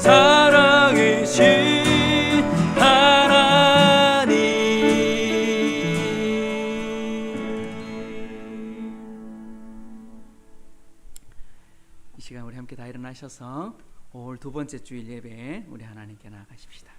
사랑이신 하나님. 이 시간 우리 함께 다 일어나셔서 5월 두 번째 주일 예배 우리 하나님께 나아가십시다.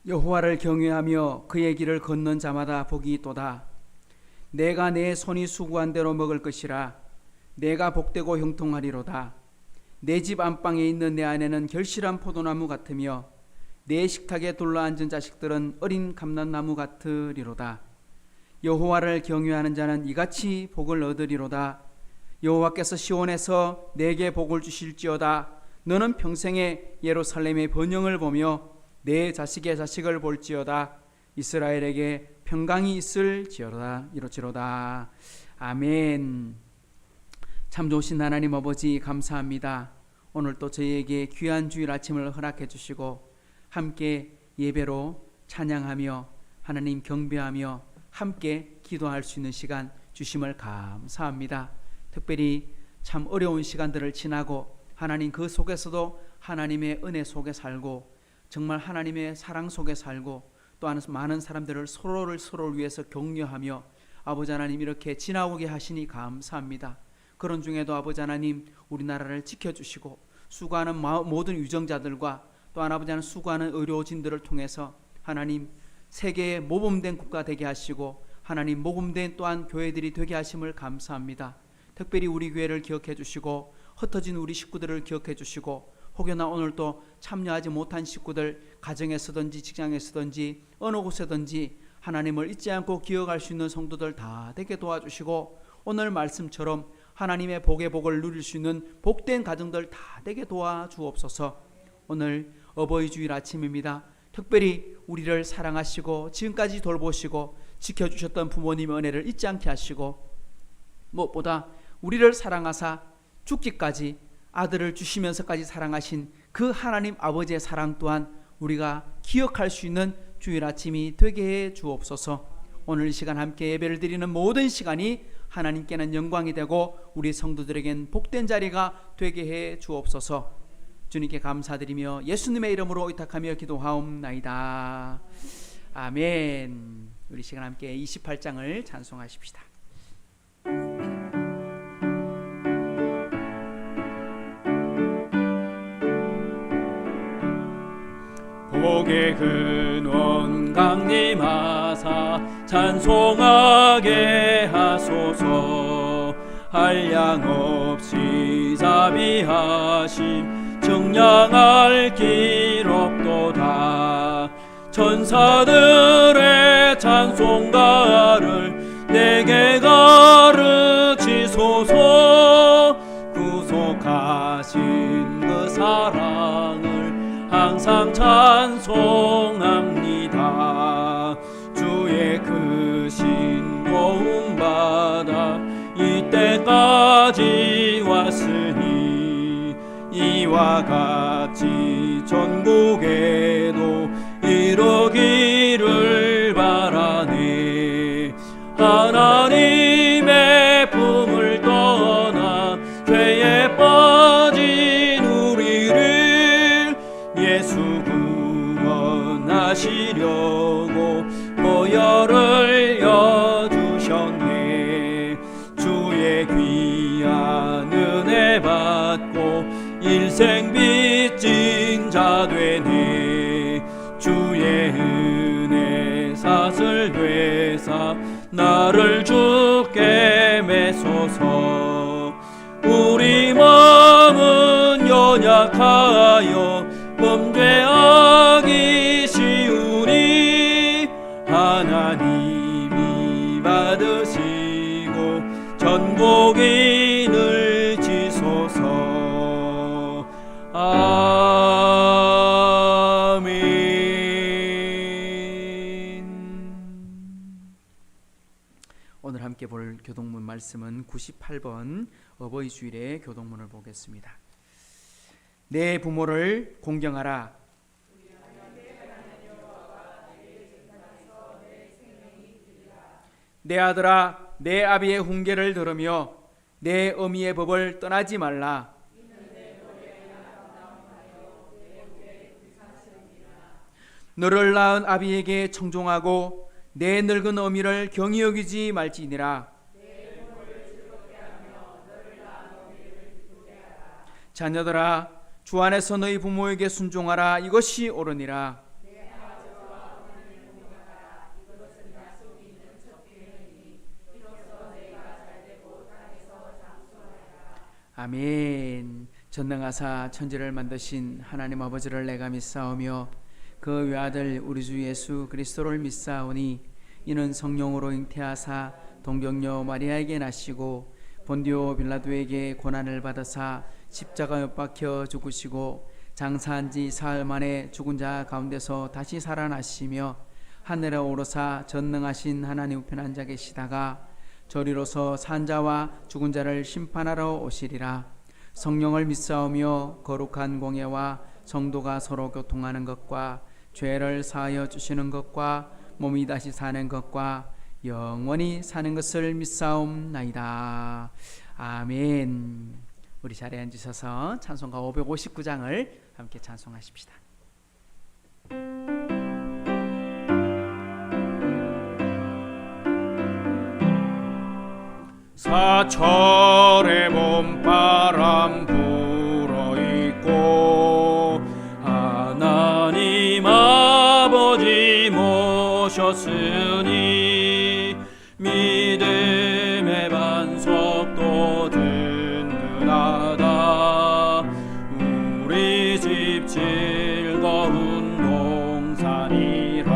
여호와를 경외하며 그의 길을 걷는 자마다 복이 있도다. 내가 내 손이 수고한 대로 먹을 것이라. 내가 복되고 형통하리로다. 내 집 안방에 있는 내 아내는 결실한 포도나무 같으며 내 식탁에 둘러앉은 자식들은 어린 감람나무 같으리로다. 여호와를 경외하는 자는 이같이 복을 얻으리로다. 여호와께서 시온에서 내게 복을 주실지어다. 너는 평생에 예루살렘의 번영을 보며 내 자식의 자식을 볼지어다. 이스라엘에게 평강이 있을지어다. 이렇지로다. 아멘. 참 좋으신 하나님 아버지 감사합니다. 오늘 또 저희에게 귀한 주일 아침을 허락해 주시고 함께 예배로 찬양하며 하나님 경배하며 함께 기도할 수 있는 시간 주심을 감사합니다. 특별히 참 어려운 시간들을 지나고 하나님 그 속에서도 하나님의 은혜 속에 살고 정말 하나님의 사랑 속에 살고 또한 많은 사람들을 서로를 위해서 격려하며 아버지 하나님 이렇게 지나오게 하시니 감사합니다. 그런 중에도 아버지 하나님 우리나라를 지켜주시고 수고하는 모든 유정자들과 또한 아버지 하나님 수고하는 의료진들을 통해서 하나님 세계의 모범된 국가 되게 하시고 하나님 모범된 또한 교회들이 되게 하심을 감사합니다. 특별히 우리 교회를 기억해 주시고 흩어진 우리 식구들을 기억해 주시고 혹여나 오늘 또 참여하지 못한 식구들 가정에서든지 직장에서든지 어느 곳에든지 하나님을 잊지 않고 기억할 수 있는 성도들 다 되게 도와주시고 오늘 말씀처럼 하나님의 복의 복을 누릴 수 있는 복된 가정들 다 되게 도와주옵소서. 오늘 어버이 주일 아침입니다. 특별히 우리를 사랑하시고 지금까지 돌보시고 지켜주셨던 부모님의 은혜를 잊지 않게 하시고 무엇보다 우리를 사랑하사 죽기까지 아들을 주시면서까지 사랑하신 그 하나님 아버지의 사랑 또한 우리가 기억할 수 있는 주일 아침이 되게 해 주옵소서. 오늘 이 시간 함께 예배를 드리는 모든 시간이 하나님께는 영광이 되고 우리 성도들에겐 복된 자리가 되게 해 주옵소서. 주님께 감사드리며 예수님의 이름으로 의탁하며 기도하옵나이다. 아멘. 우리 시간 함께 28장을 찬송하십시다. 복의 근원 강림하사 찬송하게 하소서. 한량없이 자비하심 청량할 길 없도다. 천사들의 찬송가를 내게 가르치소서. 구속하신 그 사랑을 항상 찬송합니다. 주의 크신 도움받아 이때까지 왔으니 이와 같이 전국에도 이루기를 바라네. 하나님의 품을 떠나 죄에 빠진 우리를 예수 구원하시려고 보혈을 여주셨네. 주의 귀한 은혜 받고 일생 빚진 자 되네. 주의 은혜 사슬 되사 나를 주께 메소서. 우리 마음은 연약하여 범죄하기 쉬우니 하나님이 받으시고 전복인을 지소서. 아멘. 오늘 함께 볼 교동문 말씀은 98번 어버이 주일의 교동문을 보겠습니다. 내 부모를 공경하라. 내 아들아, 내 아비의 훈계를 들으며 내 어미의 법을 떠나지 말라. 너를 낳은 아비에게 청종하고 내 늙은 어미를 경히 여기지 말지니라. 자녀들아, 주 안에서 너희 부모에게 순종하라. 이것이 옳으니라. 아멘. 전능하사 천지를 만드신 하나님 아버지를 내가 믿사오며 그 외아들 우리 주 예수 그리스도를 믿사오니 이는 성령으로 잉태하사 동정녀 마리아에게 나시고 본디오 빌라도에게 고난을 받으사 십자가에 못 박혀 죽으시고 장사한 지 사흘 만에 죽은 자 가운데서 다시 살아나시며 하늘에 오르사 전능하신 하나님 우편에 앉아 계시다가 저리로서 산 자와 죽은 자를 심판하러 오시리라. 성령을 믿사오며 거룩한 공예와 성도가 서로 교통하는 것과 죄를 사하여 주시는 것과 몸이 다시 사는 것과 영원히 사는 것을 믿사옵나이다. 아멘. 우리 자리에 앉으셔서 찬송가 559장을 함께 찬송하십시다. 사철의 봄바람 불어있고 하나님 아버지 모셨으니 믿음의 반석도 든든하다. 우리 집 즐거운 동산이라.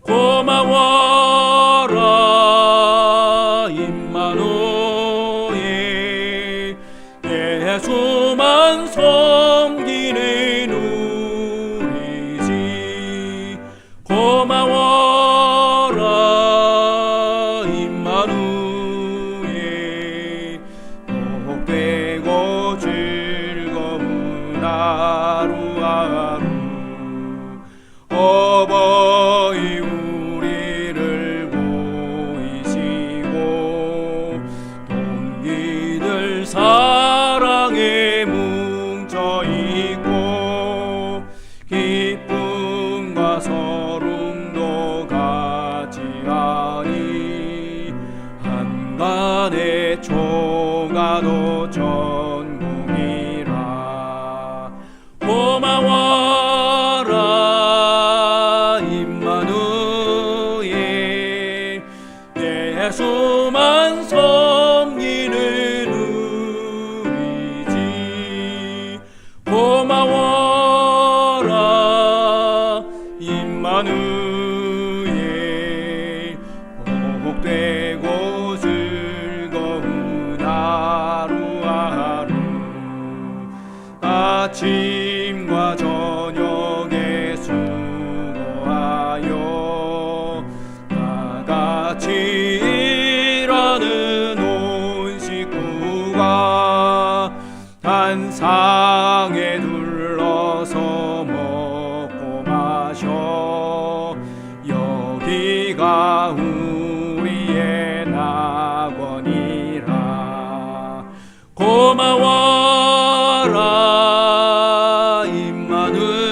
고마워라 임마누엘. 예수만 섬기는 우리 집. 고마워라 임마누엘. 복되고 즐거운 하루하루. 어버이 우리를 보이시고 동기들 사랑에 뭉쳐있고 기쁨과 서름도 같이하니 한간의 초가도 전궁이라. 고마워라 임마누엘. 예수만 섬기는 우리 집. 고마워라 임마누엘. 복되고 즐거운 하루하루. 아침과 저녁에 수고하여 다같이 일하는 온 식구가 단상에 둘러서 먹고 마셔. 여기가 우리의 낙원이라. 고마워라 임마누엘.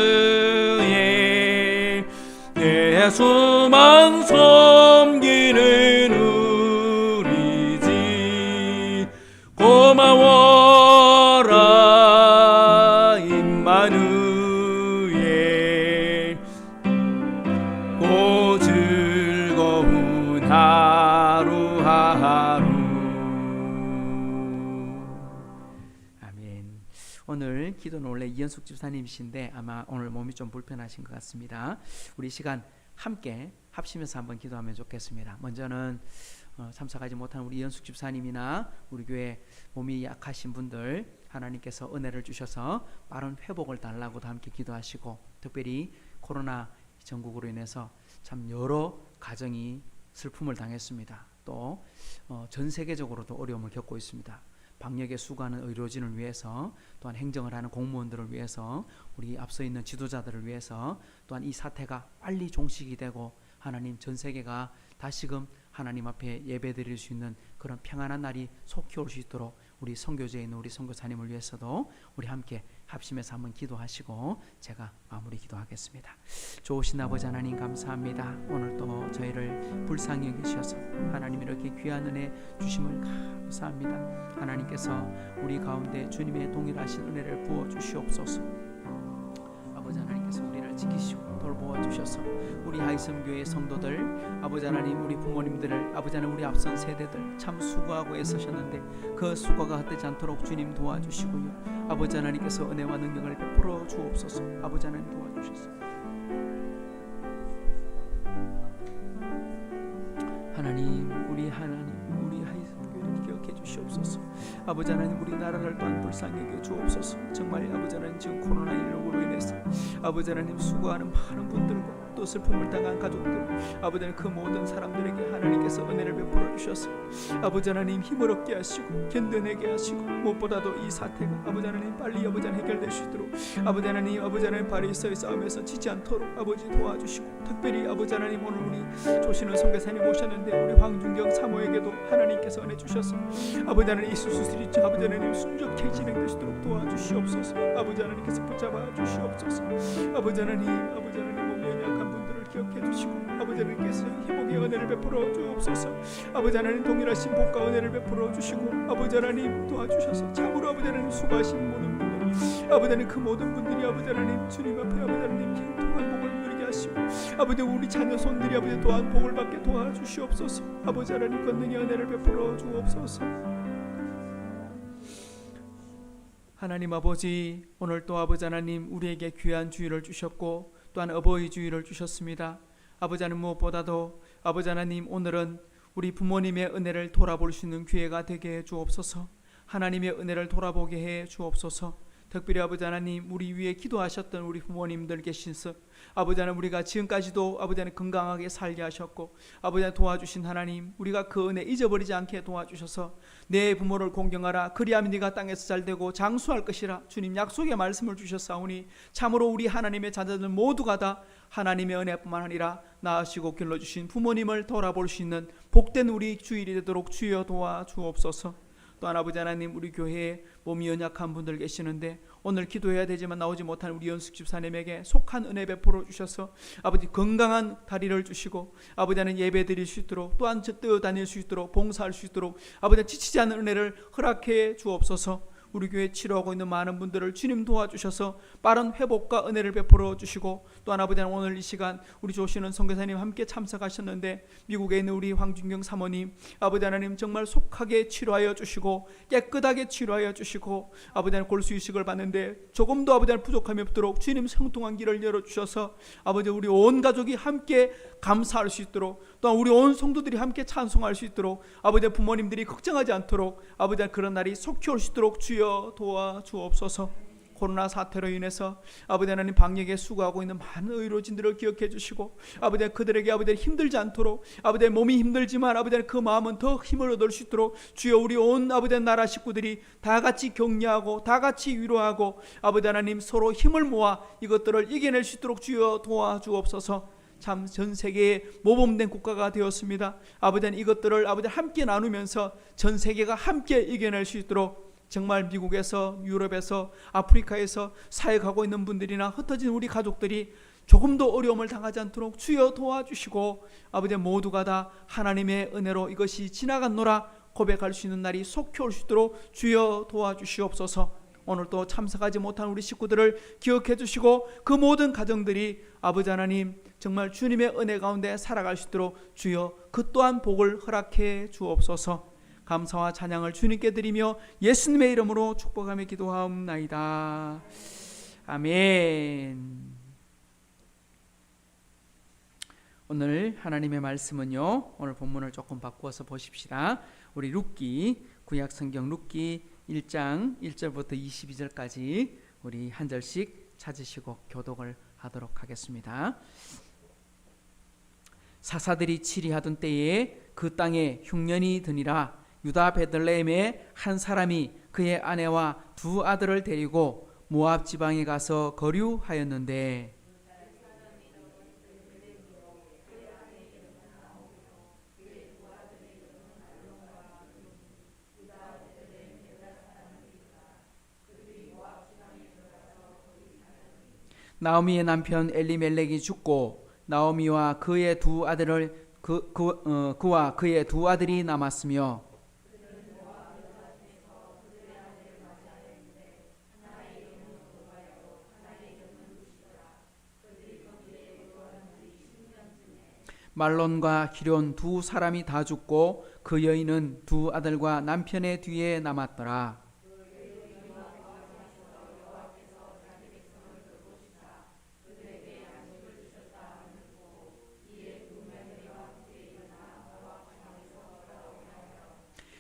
예수만 섬기는 우리 집. 고마워라 임마누엘. 고 즐거운 하루하루. 아멘. 오늘 기도는 원래 이현숙 집사님이신데 아마 오늘 몸이 좀 불편하신 것 같습니다. 우리 시간 함께 합심해서 한번 기도하면 좋겠습니다. 먼저는 참석하지 못한 우리 이현숙 집사님이나 우리 교회 몸이 약하신 분들 하나님께서 은혜를 주셔서 빠른 회복을 달라고도 함께 기도하시고, 특별히 코로나 전국으로 인해서 참 여러 가정이 슬픔을 당했습니다. 또 전 세계적으로도 어려움을 겪고 있습니다. 방역에 수고하는 의료진을 위해서, 또한 행정을 하는 공무원들을 위해서, 우리 앞서 있는 지도자들을 위해서, 또한 이 사태가 빨리 종식이 되고 하나님 전 세계가 다시금 하나님 앞에 예배드릴 수 있는 그런 평안한 날이 속히 올 수 있도록 우리 선교제에 있는 우리 선교사님을 위해서도 우리 함께 합심해서 한번 기도하시고 제가 마무리 기도하겠습니다. 좋으신 아버지 하나님 감사합니다. 오늘 또 저희를 불쌍히 여기셔서 하나님 이렇게 귀한 은혜 주심을 감사합니다. 하나님께서 우리 가운데 주님의 동일하신 은혜를 부어 주시옵소서. 아버지 하나님께서 우리를 지키시고 돌보아 주셔서 우리 하이섬교회 성도들, 아버지 하나님 우리 부모님들을, 아버지 하나님 우리 앞선 세대들 참 수고하고 애쓰셨는데 그 수고가 헛되지 않도록 주님 도와주시고요. 아버지 하나님께서 은혜와 능력을 베풀어 주옵소서. 아버지 하나님 도와주셔서 하나님 우리 하이섬교회를 기억해 주시옵소서. 아버지 하나님 우리나라를 또한 불쌍히 여겨 주옵소서. 정말 아버지 하나님 지금 코로나19로 인해서 아버지 하나님 수고하는 많은 분들과 또 슬픔을 당한 가족들, 아버지 하나님 그 모든 사람들에게 하나님께서 은혜를 베풀어 주셔서 아버지 하나님 힘을 얻게 하시고 견뎌내게 하시고, 무엇보다도 이 사태가 아버지 하나님 빨리 아버지 하나님 해결될 수 있도록 아버지 하나님 바리새의 싸움에서 지지 않도록 아버지 도와주시고, 특별히 아버지 하나님 오늘 우리 조신은 선교사님 오셨는데 우리 황준경 사모에게도 하나님께서 은혜 주셔서 아버지 하나님 이 수술이 아버지 하나님 순적히 진행될 수 있도록 도와주시옵소서. 아버지 하나님께서 붙잡아 주시옵소서. 아버지 하나님 몸이 연약한 분들을 기억해 주시고 아버지 하나님께서 회복의 은혜를 베풀어 주옵소서. 아버지 하나님 동일하신 복과 은혜를 베풀어 주시고 아버지 하나님 도와주셔서 참으로 아버지 하나님 수고하신 모든 분들, 아버지 하나님 그 모든 분들이 아버지 하나님 주님 앞에 아버지 하나님 형통한 복을 누리게 하시고 아버지 우리 자녀 손들이 아버지 또한 복을 받게 도와주시옵소서. 아버지 하나님 권능의 은혜를 베풀어 주옵소서. 하나님 아버지, 오늘 또 아버지 하나님 우리에게 귀한 주일을 주셨고 또한 어버이 주일을 주셨습니다. 아버지 하나님 무엇보다도 아버지 하나님 오늘은 우리 부모님의 은혜를 돌아볼 수 있는 기회가 되게 해 주옵소서. 하나님의 은혜를 돌아보게 해 주옵소서. 특별히 아버지 하나님 우리 위에 기도하셨던 우리 부모님들 계신서 아버지 하나님 우리가 지금까지도 아버지 하나님 건강하게 살게 하셨고 아버지 하나님 도와주신 하나님 우리가 그 은혜 잊어버리지 않게 도와주셔서 내 부모를 공경하라 그리하면 네가 땅에서 잘되고 장수할 것이라 주님 약속의 말씀을 주셨사오니 참으로 우리 하나님의 자녀들 모두가 다 하나님의 은혜뿐만 아니라 낳으시고 길러주신 부모님을 돌아볼 수 있는 복된 우리 주일이 되도록 주여 도와주옵소서. 또한 아버지 하나님 우리 교회에 몸이 연약한 분들 계시는데 오늘 기도해야 되지만 나오지 못한 우리 연숙 집사님에게 속한 은혜 베풀어 주셔서 아버지 건강한 다리를 주시고 아버지 하나님 예배 드릴 수 있도록 또한 뛰어다닐 수 있도록 봉사할 수 있도록 아버지 지치지 않는 은혜를 허락해 주옵소서. 우리 교회 치료하고 있는 많은 분들을 주님 도와주셔서 빠른 회복과 은혜를 베풀어 주시고 또한 아버지 하나님 오늘 이 시간 우리 조시는 선교사님 함께 참석하셨는데 미국에 있는 우리 황준경 사모님 아버지 하나님 정말 속하게 치료하여 주시고 깨끗하게 치료하여 주시고 아버지 하나님 골수 이식을 받는데 조금도 아버지 하나님 부족함이 없도록 주님 성통한 길을 열어주셔서 아버지 우리 온 가족이 함께 감사할 수 있도록 또한 우리 온 성도들이 함께 찬송할 수 있도록 아버지 부모님들이 걱정하지 않도록 아버지 그런 날이 속히 올 수 있도록 주여 도와주옵소서. 코로나 사태로 인해서 아버지 하나님 방역에 수고하고 있는 많은 의료진들을 기억해 주시고 아버지 그들에게 아버지 힘들지 않도록 아버지 몸이 힘들지만 아버지 그 마음은 더 힘을 얻을 수 있도록 주여 우리 온 아버지 나라 식구들이 다 같이 격려하고 다 같이 위로하고 아버지 하나님 서로 힘을 모아 이것들을 이겨낼 수 있도록 주여 도와주옵소서. 참 전 세계에 모범된 국가가 되었습니다. 아버지 이것들을 아버지 함께 나누면서 전 세계가 함께 이겨낼 수 있도록 정말 미국에서 유럽에서 아프리카에서 사역하고 있는 분들이나 흩어진 우리 가족들이 조금도 어려움을 당하지 않도록 주여 도와주시고 아버지 모두가 다 하나님의 은혜로 이것이 지나갔노라 고백할 수 있는 날이 속히 올 수 있도록 주여 도와주시옵소서. 오늘 또 참석하지 못한 우리 식구들을 기억해 주시고 그 모든 가정들이 아버지 하나님 정말 주님의 은혜 가운데 살아갈 수 있도록 주여 그 또한 복을 허락해 주옵소서. 감사와 찬양을 주님께 드리며 예수님의 이름으로 축복하며 기도하옵나이다. 아멘. 오늘 하나님의 말씀은요 오늘 본문을 조금 바꾸어서 보십시다. 우리 룻기 구약 성경 룻기 1장 1절부터 22절까지 우리 한 절씩 찾으시고 교독을 하도록 하겠습니다. 사사들이 치리하던 때에 그 땅에 흉년이 드니라. 유다 베들레헴의 한 사람이 그의 아내와 두 아들을 데리고 모압 지방에 가서 거류하였는데 나오미의 남편 엘리멜렉이 죽고 나오미와 그의 두 아들을 그와 그의 두 아들이 남았으며 말론과 기럨 두 사람이 다 죽고 그 여인은 두 아들과 남편의 뒤에 남았더라.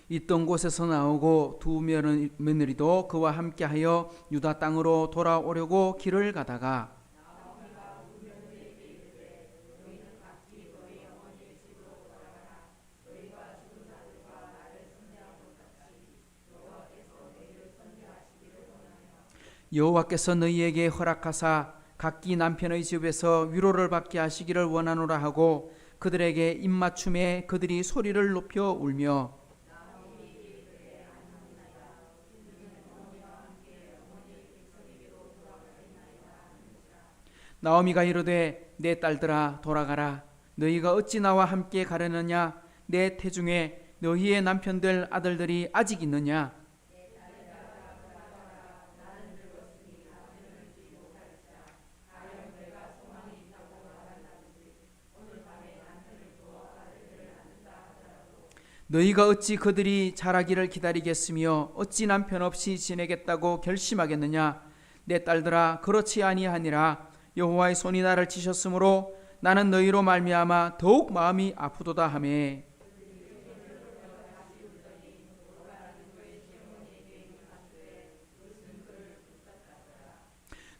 있던 곳에서 나오고 두 며느리도 그와 함께하여 유다 땅으로 돌아오려고 길을 가다가 여호와께서 너희에게 허락하사 각기 남편의 집에서 위로를 받게 하시기를 원하노라 하고 그들에게 입맞춤에 그들이 소리를 높여 울며 나오미가 이르되 내 딸들아 돌아가라. 너희가 어찌 나와 함께 가려느냐? 내 태중에 너희의 남편들 아들들이 아직 있느냐? 너희가 어찌 그들이 자라기를 기다리겠으며 어찌 남편 없이 지내겠다고 결심하겠느냐? 내 딸들아 그렇지 아니하니라. 여호와의 손이 나를 치셨으므로 나는 너희로 말미암아 더욱 마음이 아프도다 하며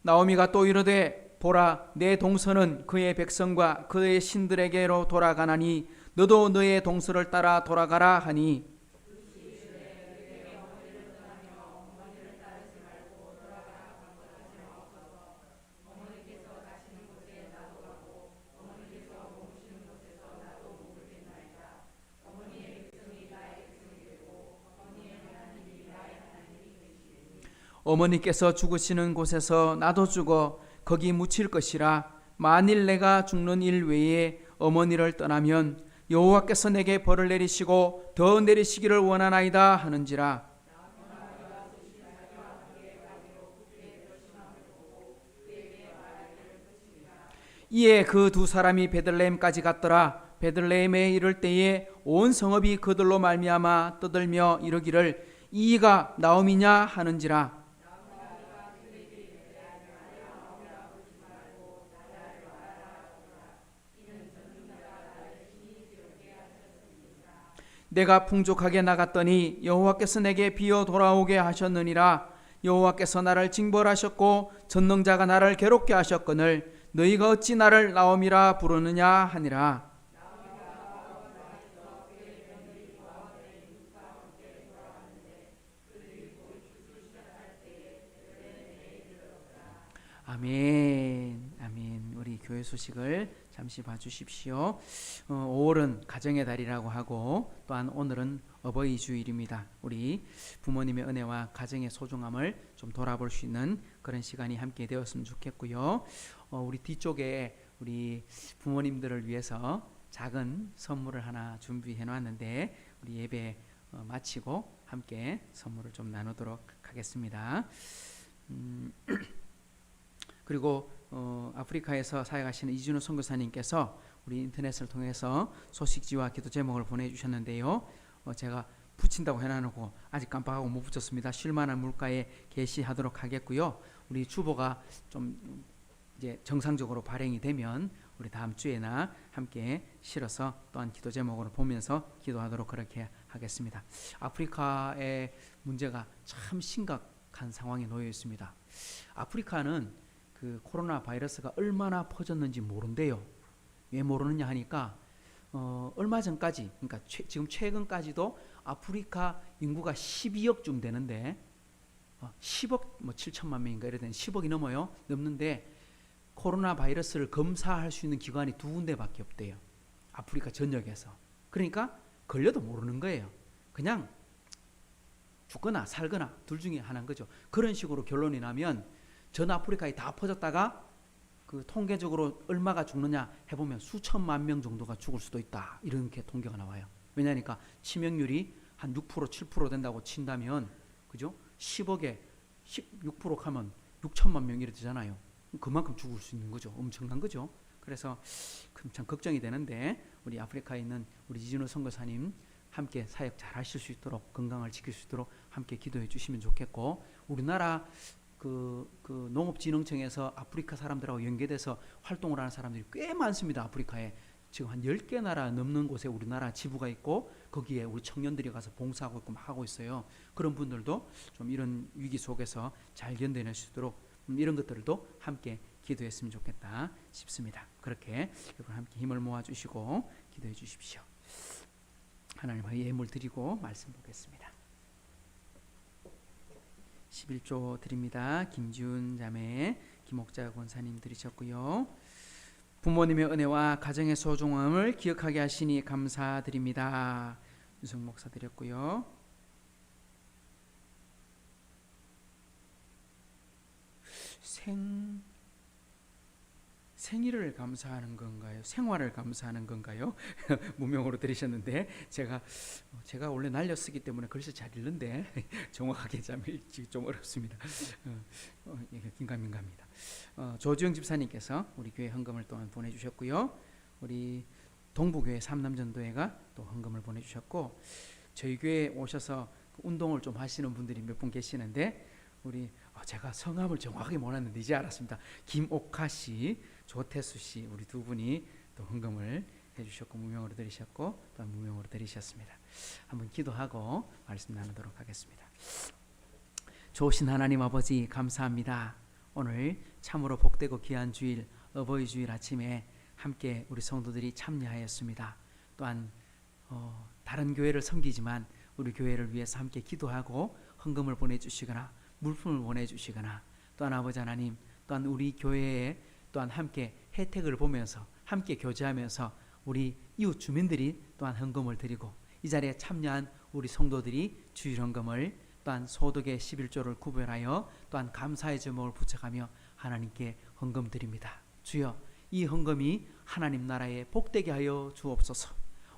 나오미가 또 이르되 보라 내 동서는 그의 백성과 그의 신들에게로 돌아가나니 너도 너의 동서를 따라 돌아가라 하니 어머니께서 죽으시는 곳에서 나도 죽어 거기 묻힐 것이라. 만일 내가 죽는 일 외에 어머니를 떠나면 여호와께서 내게 벌을 내리시고 더 내리시기를 원하나이다 하는지라. 이에 그 두 사람이 베들레헴까지 갔더라. 베들레헴에 이를 때에 온 성읍이 그들로 말미암아 떠들며 이르기를 이가 나오미냐 하는지라. 내가 풍족하게 나갔더니 여호와께서 내게 비어 돌아오게 하셨느니라. 여호와께서 나를 징벌하셨고 전능자가 나를 괴롭게 하셨거늘 너희가 어찌 나를 나오미라 부르느냐 하니라. 아멘. 아멘. 우리 교회 소식을 잠시 봐주십시오. 5월은 가정의 달이라고 하고 또한 오늘은 어버이 주일입니다. 우리 부모님의 은혜와 가정의 소중함을 좀 돌아볼 수 있는 그런 시간이 함께 되었으면 좋겠고요. 우리 뒤쪽에 우리 부모님들을 위해서 작은 선물을 하나 준비해 놨는데 우리 예배 마치고 함께 선물을 좀 나누도록 하겠습니다. 그리고 아프리카에서 사역하시는 이준호 선교사님께서 우리 인터넷을 통해서 소식지와 기도 제목을 보내주셨는데요. 제가 붙인다고 해놔놓고 아직 깜빡하고 못 붙였습니다. 쉴만한 물가에 게시하도록 하겠고요. 우리 주보가 좀 이제 정상적으로 발행이 되면 우리 다음 주에나 함께 실어서 또한 기도 제목으로 보면서 기도하도록 그렇게 하겠습니다. 아프리카의 문제가 참 심각한 상황에 놓여 있습니다. 아프리카는 그 코로나 바이러스가 얼마나 퍼졌는지 모른대요. 왜 모르느냐 하니까 얼마 전까지, 그러니까 지금 최근까지도 아프리카 인구가 12억쯤 되는데 10억 뭐 7천만 명인가 이러던 10억이 넘는데 코로나 바이러스를 검사할 수 있는 기관이 2군데밖에 없대요. 아프리카 전역에서. 그러니까 걸려도 모르는 거예요. 그냥 죽거나 살거나 둘 중에 하나인 거죠. 그런 식으로 결론이 나면 전 아프리카에 다 퍼졌다가 그 통계적으로 얼마가 죽느냐 해보면 수천만 명 정도가 죽을 수도 있다. 이렇게 통계가 나와요. 왜냐니까 치명률이 한 6% 7% 된다고 친다면 그죠? 10억에 16% 하면 6천만 명이 되잖아요. 그만큼 죽을 수 있는 거죠. 엄청난 거죠. 그래서 참 걱정이 되는데 우리 아프리카에 있는 우리 이진우 선교사님 함께 사역 잘 하실 수 있도록 건강을 지킬 수 있도록 함께 기도해 주시면 좋겠고 우리나라 그 농업진흥청에서 아프리카 사람들하고 연계돼서 활동을 하는 사람들이 꽤 많습니다. 아프리카에 지금 한 10개 나라 넘는 곳에 우리나라 지부가 있고 거기에 우리 청년들이 가서 봉사하고 있고 막 하고 있어요. 그런 분들도 좀 이런 위기 속에서 잘 견뎌낼 수 있도록 이런 것들도 함께 기도했으면 좋겠다 싶습니다. 그렇게 여러분 함께 힘을 모아주시고 기도해 주십시오. 하나님의 예물 드리고 말씀 보겠습니다. 11조 드립니다. 김지훈 자매, 김옥자 권사님 드리셨고요. 부모님의 은혜와 가정의 소중함을 기억하게 하시니 감사드립니다. 유성 목사 드렸고요. 생일을 감사하는 건가요? 생활을 감사하는 건가요? 무명으로 들으셨는데 제가 원래 날려 쓰기 때문에 글씨 잘 읽는데 정확하게 읽기 좀 어렵습니다. 긴가민가입니다. 조주영 집사님께서 우리 교회 헌금을 또한 보내주셨고요. 우리 동부교회 삼남전도회가 또 헌금을 보내주셨고 저희 교회에 오셔서 운동을 좀 하시는 분들이 몇 분 계시는데 우리 제가 성함을 정확하게 몰랐는데 이제 알았습니다. 김옥하 씨, 조태수 씨 우리 두 분이 또 헌금을 해주셨고 무명으로 드리셨고 또 무명으로 드리셨습니다. 한번 기도하고 말씀 나누도록 하겠습니다. 좋으신 하나님 아버지 감사합니다. 오늘 참으로 복되고 귀한 주일 어버이 주일 아침에 함께 우리 성도들이 참여하였습니다. 또한 다른 교회를 섬기지만 우리 교회를 위해서 함께 기도하고 헌금을 보내주시거나 물품을 보내주시거나 또한 아버지 하나님 또한 우리 교회에 또한 함께 혜택을 보면서 함께 교제하면서 우리 이웃 주민들이 또한 헌금을 드리고 이 자리에 참여한 우리 성도들이 주일 헌금을 또한 소득의 11조를 구별하여 또한 감사의 제목을 붙여가며 하나님께 헌금 드립니다. 주여 이 헌금이 하나님 나라에 복되게 하여 주옵소서.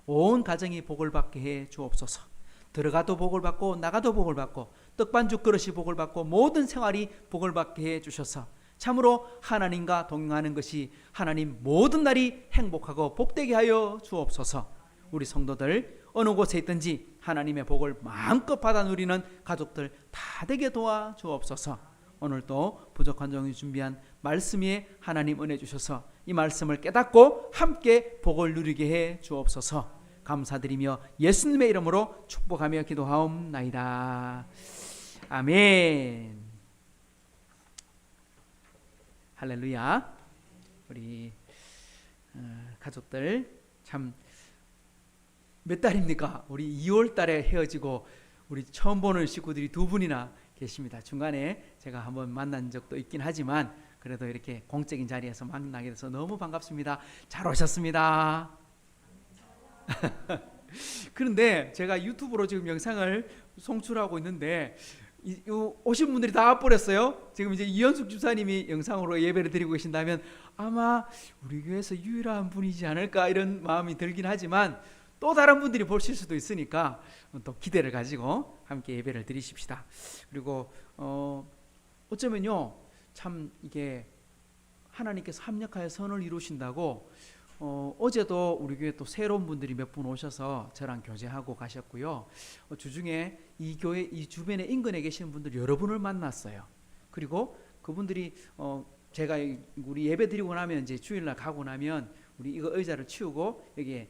온 가정이 복을 받게 해 주옵소서. 들어가도 복을 받고 나가도 복을 받고 떡반죽 그릇이 복을 받고 모든 생활이 복을 받게 해 주셔서 참으로 하나님과 동행하는 것이 하나님 모든 날이 행복하고 복되게 하여 주옵소서. 우리 성도들 어느 곳에 있든지 하나님의 복을 마음껏 받아 누리는 가족들 다 되게 도와 주옵소서. 오늘도 부족한 종이 준비한 말씀 위에 하나님 은혜 주셔서 이 말씀을 깨닫고 함께 복을 누리게 해 주옵소서. 감사드리며 예수님의 이름으로 축복하며 기도하옵나이다. 아멘. 할렐루야. 우리 가족들 참 몇 달입니까? 우리 2월 달에 헤어지고 우리 처음 보는 식구들이 두 분이나 계십니다. 중간에 제가 한번 만난 적도 있긴 하지만 그래도 이렇게 공적인 자리에서 만나게 돼서 너무 반갑습니다. 잘 오셨습니다. 그런데 제가 유튜브로 지금 영상을 송출하고 있는데 오신 분들이 다 버렸어요. 지금 이제 이현숙 집사님이 영상으로 예배를 드리고 계신다면 아마 우리 교회에서 유일한 분이지 않을까 이런 마음이 들긴 하지만 또 다른 분들이 보실 수도 있으니까 또 기대를 가지고 함께 예배를 드리십시다. 그리고 어쩌면요 참 이게 하나님께서 합력하여 선을 이루신다고 어제도 우리 교회 또 새로운 분들이 몇 분 오셔서 저랑 교제하고 가셨고요. 주중에 이 교회 이 주변에 인근에 계시는 분들 여러분을 만났어요. 그리고 그분들이 제가 우리 예배 드리고 나면 이제 주일날 가고 나면 우리 이거 의자를 치우고 여기에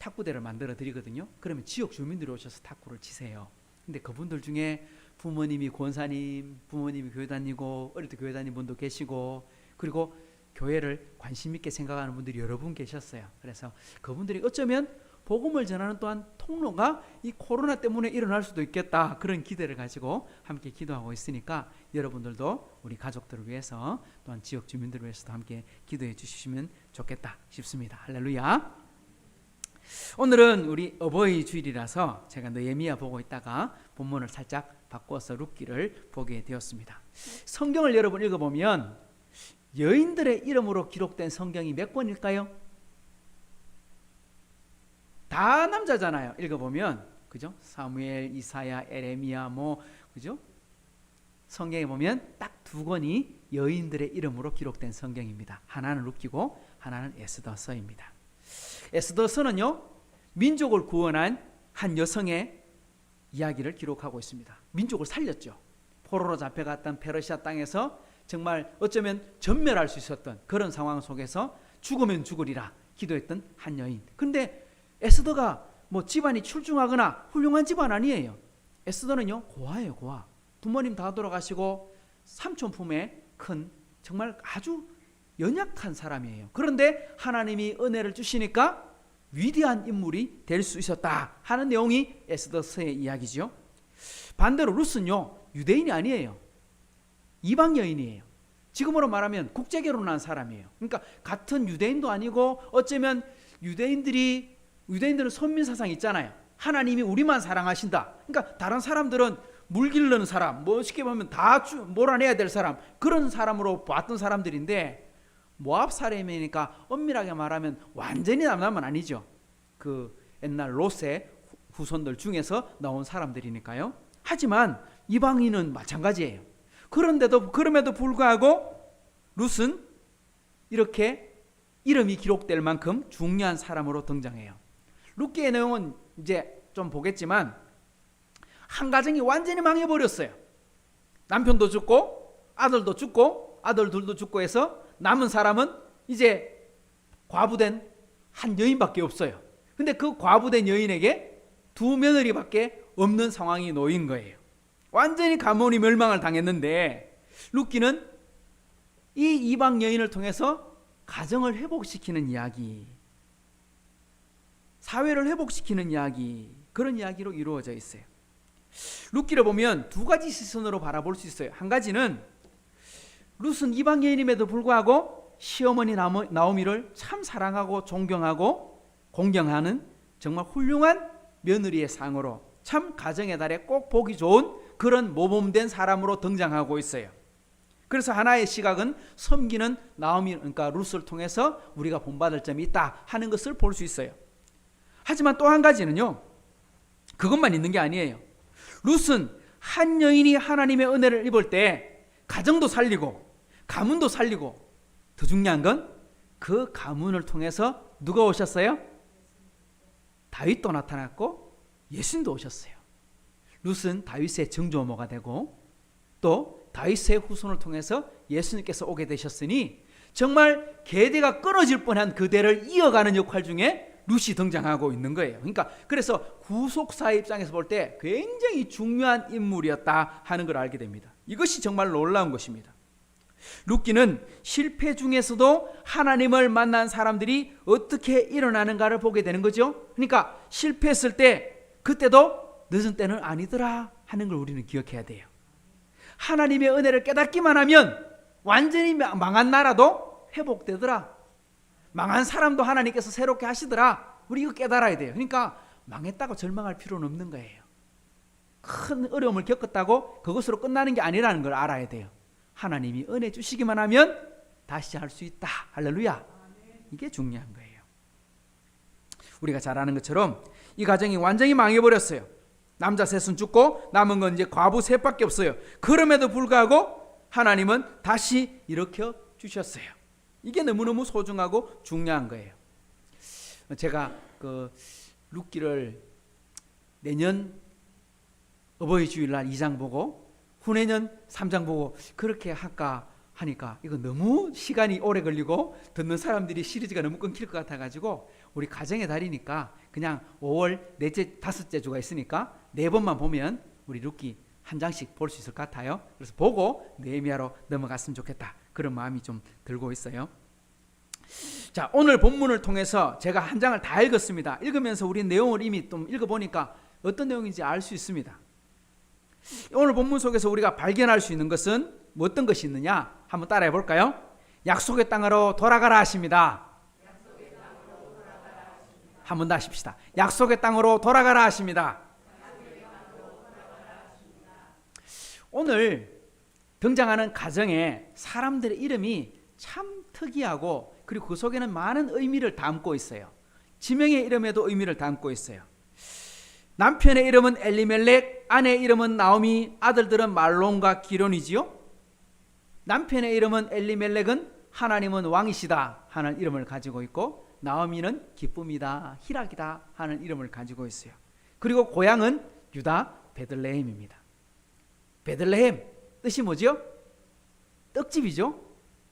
탁구대를 만들어 드리거든요. 그러면 지역 주민들이 오셔서 탁구를 치세요. 근데 그분들 중에 부모님이 권사님, 부모님이 교회 다니고 어릴 때 교회 다니는 분도 계시고, 그리고 교회를 관심 있게 생각하는 분들이 여러 분 계셨어요. 그래서 그분들이 어쩌면 복음을 전하는 또한 통로가 이 코로나 때문에 일어날 수도 있겠다, 그런 기대를 가지고 함께 기도하고 있으니까 여러분들도 우리 가족들을 위해서 또한 지역 주민들을 위해서도 함께 기도해 주시면 좋겠다 싶습니다. 할렐루야. 오늘은 우리 어버이 주일이라서 제가 느헤미야 보고 있다가 본문을 살짝 바꿔서 룻기를 보게 되었습니다. 성경을 여러분 읽어보면 여인들의 이름으로 기록된 성경이 몇 권일까요? 다 남자잖아요. 읽어보면, 그죠? 사무엘, 이사야, 에레미야, 그죠? 성경에 보면 딱 두 권이 여인들의 이름으로 기록된 성경입니다. 하나는 룻기고 하나는 에스더서입니다. 에스더서는요, 민족을 구원한 한 여성의 이야기를 기록하고 있습니다. 민족을 살렸죠. 포로로 잡혀갔던 페르시아 땅에서 정말 어쩌면 전멸할 수 있었던 그런 상황 속에서 죽으면 죽으리라 기도했던 한 여인. 근데 에스더가 집안이 출중하거나 훌륭한 집안 아니에요. 에스더는요, 고아예요, 고아. 부모님 다 돌아가시고 삼촌 품에 큰 정말 아주 연약한 사람이에요. 그런데 하나님이 은혜를 주시니까 위대한 인물이 될 수 있었다 하는 내용이 에스더서의 이야기죠. 반대로 룻은요, 유대인이 아니에요. 이방 여인이에요. 지금으로 말하면 국제 결혼한 사람이에요. 그러니까 같은 유대인도 아니고, 어쩌면 유대인들은 선민 사상 있잖아요. 하나님이 우리만 사랑하신다. 그러니까 다른 사람들은 물 기르는 사람, 쉽게 보면 다 몰아내야 될 사람, 그런 사람으로 봤던 사람들인데, 모압 사람이니까 엄밀하게 말하면 완전히 남남은 아니죠. 그 옛날 롯의 후손들 중에서 나온 사람들이니까요. 하지만 이방인은 마찬가지예요. 그럼에도 불구하고 룻은 이렇게 이름이 기록될 만큼 중요한 사람으로 등장해요. 룻기의 내용은 이제 좀 보겠지만, 한 가정이 완전히 망해버렸어요. 남편도 죽고 아들도 죽고 아들 둘도 죽고 해서 남은 사람은 이제 과부된 한 여인밖에 없어요. 근데 그 과부된 여인에게 두 며느리밖에 없는 상황이 놓인 거예요. 완전히 가문이 멸망을 당했는데, 룻기는 이 이방 여인을 통해서 가정을 회복시키는 이야기, 사회를 회복시키는 이야기, 그런 이야기로 이루어져 있어요. 룻기를 보면 두 가지 시선으로 바라볼 수 있어요. 한 가지는 룻은 이방 여인임에도 불구하고 시어머니 나오미를 참 사랑하고 존경하고 공경하는 정말 훌륭한 며느리의 상으로, 참 가정의 달에 꼭 보기 좋은 그런 모범된 사람으로 등장하고 있어요. 그래서 하나의 시각은 섬기는 나오미, 그러니까 룻을 통해서 우리가 본받을 점이 있다 하는 것을 볼 수 있어요. 하지만 또 한 가지는요, 그것만 있는 게 아니에요. 룻은 한 여인이 하나님의 은혜를 입을 때 가정도 살리고 가문도 살리고, 더 중요한 건 그 가문을 통해서 누가 오셨어요? 다윗도 나타났고 예수님도 오셨어요. 룻은 다윗의 정조모가 되고 또 다윗의 후손을 통해서 예수님께서 오게 되셨으니, 정말 계대가 끊어질 뻔한 그 대를 이어가는 역할 중에 룻이 등장하고 있는 거예요. 그러니까 그래서 구속사의 입장에서 볼 때 굉장히 중요한 인물이었다 하는 걸 알게 됩니다. 이것이 정말 놀라운 것입니다. 룻기는 실패 중에서도 하나님을 만난 사람들이 어떻게 일어나는가를 보게 되는 거죠. 그러니까 실패했을 때 그때도 늦은 때는 아니더라 하는 걸 우리는 기억해야 돼요. 하나님의 은혜를 깨닫기만 하면 완전히 망한 나라도 회복되더라, 망한 사람도 하나님께서 새롭게 하시더라, 우리 이거 깨달아야 돼요. 그러니까 망했다고 절망할 필요는 없는 거예요. 큰 어려움을 겪었다고 그것으로 끝나는 게 아니라는 걸 알아야 돼요. 하나님이 은혜 주시기만 하면 다시 할 수 있다. 할렐루야. 이게 중요한 거예요. 우리가 잘 아는 것처럼 이 가정이 완전히 망해버렸어요. 남자 셋은 죽고 남은 건 이제 과부 셋밖에 없어요. 그럼에도 불구하고 하나님은 다시 일으켜 주셨어요. 이게 너무너무 소중하고 중요한 거예요. 제가 그 룻기를 내년 어버이 주일날 2장 보고 후내년 3장 보고 그렇게 할까 하니까 이거 너무 시간이 오래 걸리고 듣는 사람들이 시리즈가 너무 끊길 것 같아가지고 우리 가정의 달이니까 그냥 5월 넷째 다섯째 주가 있으니까 4번만 보면 우리 룻기 한 장씩 볼 수 있을 것 같아요. 그래서 보고 느헤미야로 넘어갔으면 좋겠다, 그런 마음이 좀 들고 있어요. 자, 오늘 본문을 통해서 제가 한 장을 다 읽었습니다. 읽으면서 우리 내용을 이미 좀 읽어보니까 어떤 내용인지 알 수 있습니다. 오늘 본문 속에서 우리가 발견할 수 있는 것은 어떤 것이 있느냐, 한번 따라해 볼까요? 약속의 땅으로 돌아가라 하십니다. 한 번 더 하십시다. 약속의 땅으로 돌아가라 하십니다. 오늘 등장하는 가정에 사람들의 이름이 참 특이하고 그리고 그 속에는 많은 의미를 담고 있어요. 지명의 이름에도 의미를 담고 있어요. 남편의 이름은 엘리멜렉, 아내의 이름은 나오미, 아들들은 말론과 기론이지요. 남편의 이름은 엘리멜렉은 하나님은 왕이시다 하는 이름을 가지고 있고, 나오미는 기쁨이다, 희락이다 하는 이름을 가지고 있어요. 그리고 고향은 유다 베들레헴입니다. 베들레헴 뜻이 뭐죠? 떡집이죠.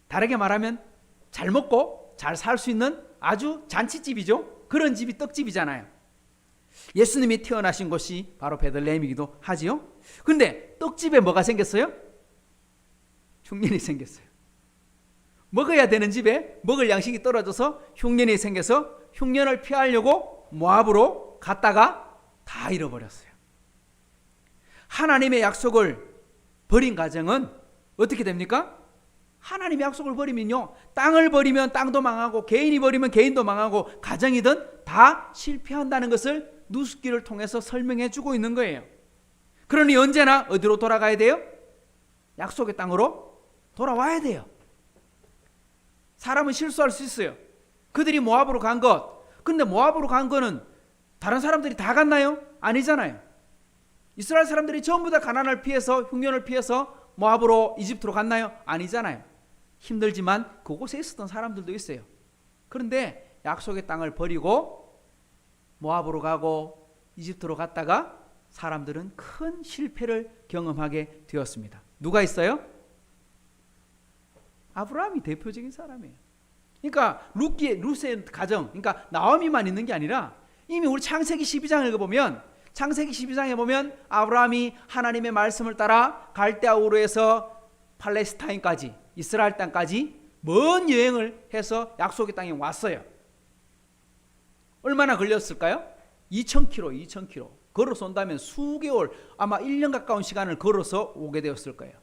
다르게 말하면 잘 먹고 잘 살 수 있는 아주 잔치집이죠. 그런 집이 떡집이잖아요. 예수님이 태어나신 곳이 바로 베들레헴이기도 하지요. 근데 떡집에 뭐가 생겼어요? 흉년이 생겼어요. 먹어야 되는 집에 먹을 양식이 떨어져서 흉년이 생겨서 흉년을 피하려고 모압으로 갔다가 다 잃어버렸어요. 하나님의 약속을 버린 가정은 어떻게 됩니까? 하나님의 약속을 버리면요, 땅을 버리면 땅도 망하고 개인이 버리면 개인도 망하고 가정이든 다 실패한다는 것을 누스기를 통해서 설명해 주고 있는 거예요. 그러니 언제나 어디로 돌아가야 돼요? 약속의 땅으로 돌아와야 돼요. 사람은 실수할 수 있어요. 그들이 모압으로 간 것, 근데 모압으로 간 거는 다른 사람들이 다 갔나요? 아니잖아요. 이스라엘 사람들이 전부 다 가난을 피해서 흉년을 피해서 모압으로 이집트로 갔나요? 아니잖아요. 힘들지만 그곳에 있었던 사람들도 있어요. 그런데 약속의 땅을 버리고 모압으로 가고 이집트로 갔다가 사람들은 큰 실패를 경험하게 되었습니다. 누가 있어요? 아브라함이 대표적인 사람이에요. 그러니까 룻의 가정, 그러니까 나오미만 있는 게 아니라 이미 우리 창세기 12장 읽어보면, 창세기 12장에 보면 아브라함이 하나님의 말씀을 따라 갈대아 우르에서 팔레스타인까지, 이스라엘 땅까지 먼 여행을 해서 약속의 땅에 왔어요. 얼마나 걸렸을까요? 2000km 걸어서 온다면 수개월, 아마 1년 가까운 시간을 걸어서 오게 되었을 거예요.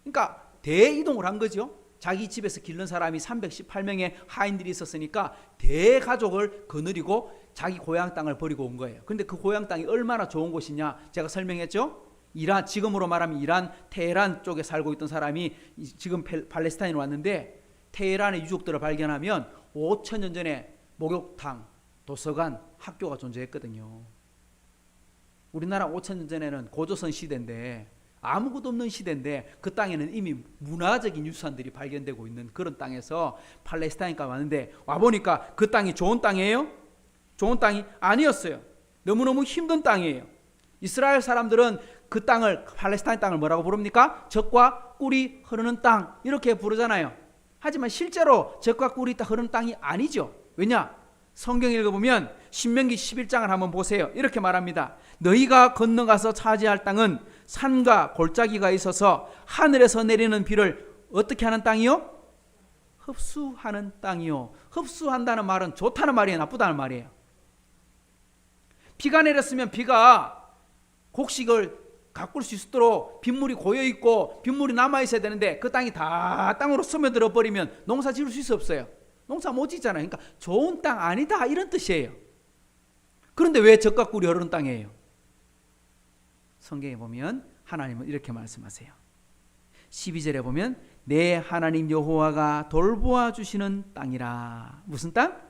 그러니까 대이동을 한 거죠. 자기 집에서 기른 사람이 318명의 하인들이 있었으니까 대가족을 거느리고 자기 고향 땅을 버리고 온 거예요. 근데 그 고향 땅이 얼마나 좋은 곳이냐, 제가 설명했죠. 이란, 지금으로 말하면 이란 테헤란 쪽에 살고 있던 사람이 지금 팔레스타인으로 왔는데, 테헤란의 유적들을 발견하면 5,000년 전에 목욕탕, 도서관, 학교가 존재했거든요. 우리나라 5,000년 전에는 고조선 시대인데, 아무것도 없는 시대인데 그 땅에는 이미 문화적인 유산들이 발견되고 있는 그런 땅에서 팔레스타인까지 왔는데, 와보니까 그 땅이 좋은 땅이에요? 좋은 땅이 아니었어요. 너무너무 힘든 땅이에요. 이스라엘 사람들은 그 땅을, 팔레스타인 땅을 뭐라고 부릅니까? 젖과 꿀이 흐르는 땅, 이렇게 부르잖아요. 하지만 실제로 젖과 꿀이 흐르는 땅이 아니죠. 왜냐? 성경 읽어보면 신명기 11장을 한번 보세요. 이렇게 말합니다. 너희가 건너가서 차지할 땅은 산과 골짜기가 있어서 하늘에서 내리는 비를 어떻게 하는 땅이요? 흡수하는 땅이요. 흡수한다는 말은 좋다는 말이에요, 나쁘다는 말이에요? 비가 내렸으면 비가 곡식을 가꿀 수 있도록 빗물이 고여있고 빗물이 남아있어야 되는데 그 땅이 다 땅으로 스며들어 버리면 농사 지을 수 없어요. 농사 못 짓잖아요. 그러니까 좋은 땅 아니다, 이런 뜻이에요. 그런데 왜 젖과 꿀이 흐르는 땅이에요? 성경에 보면 하나님은 이렇게 말씀하세요. 12절에 보면 내 하나님 여호와가 돌보아 주시는 땅이라. 무슨 땅?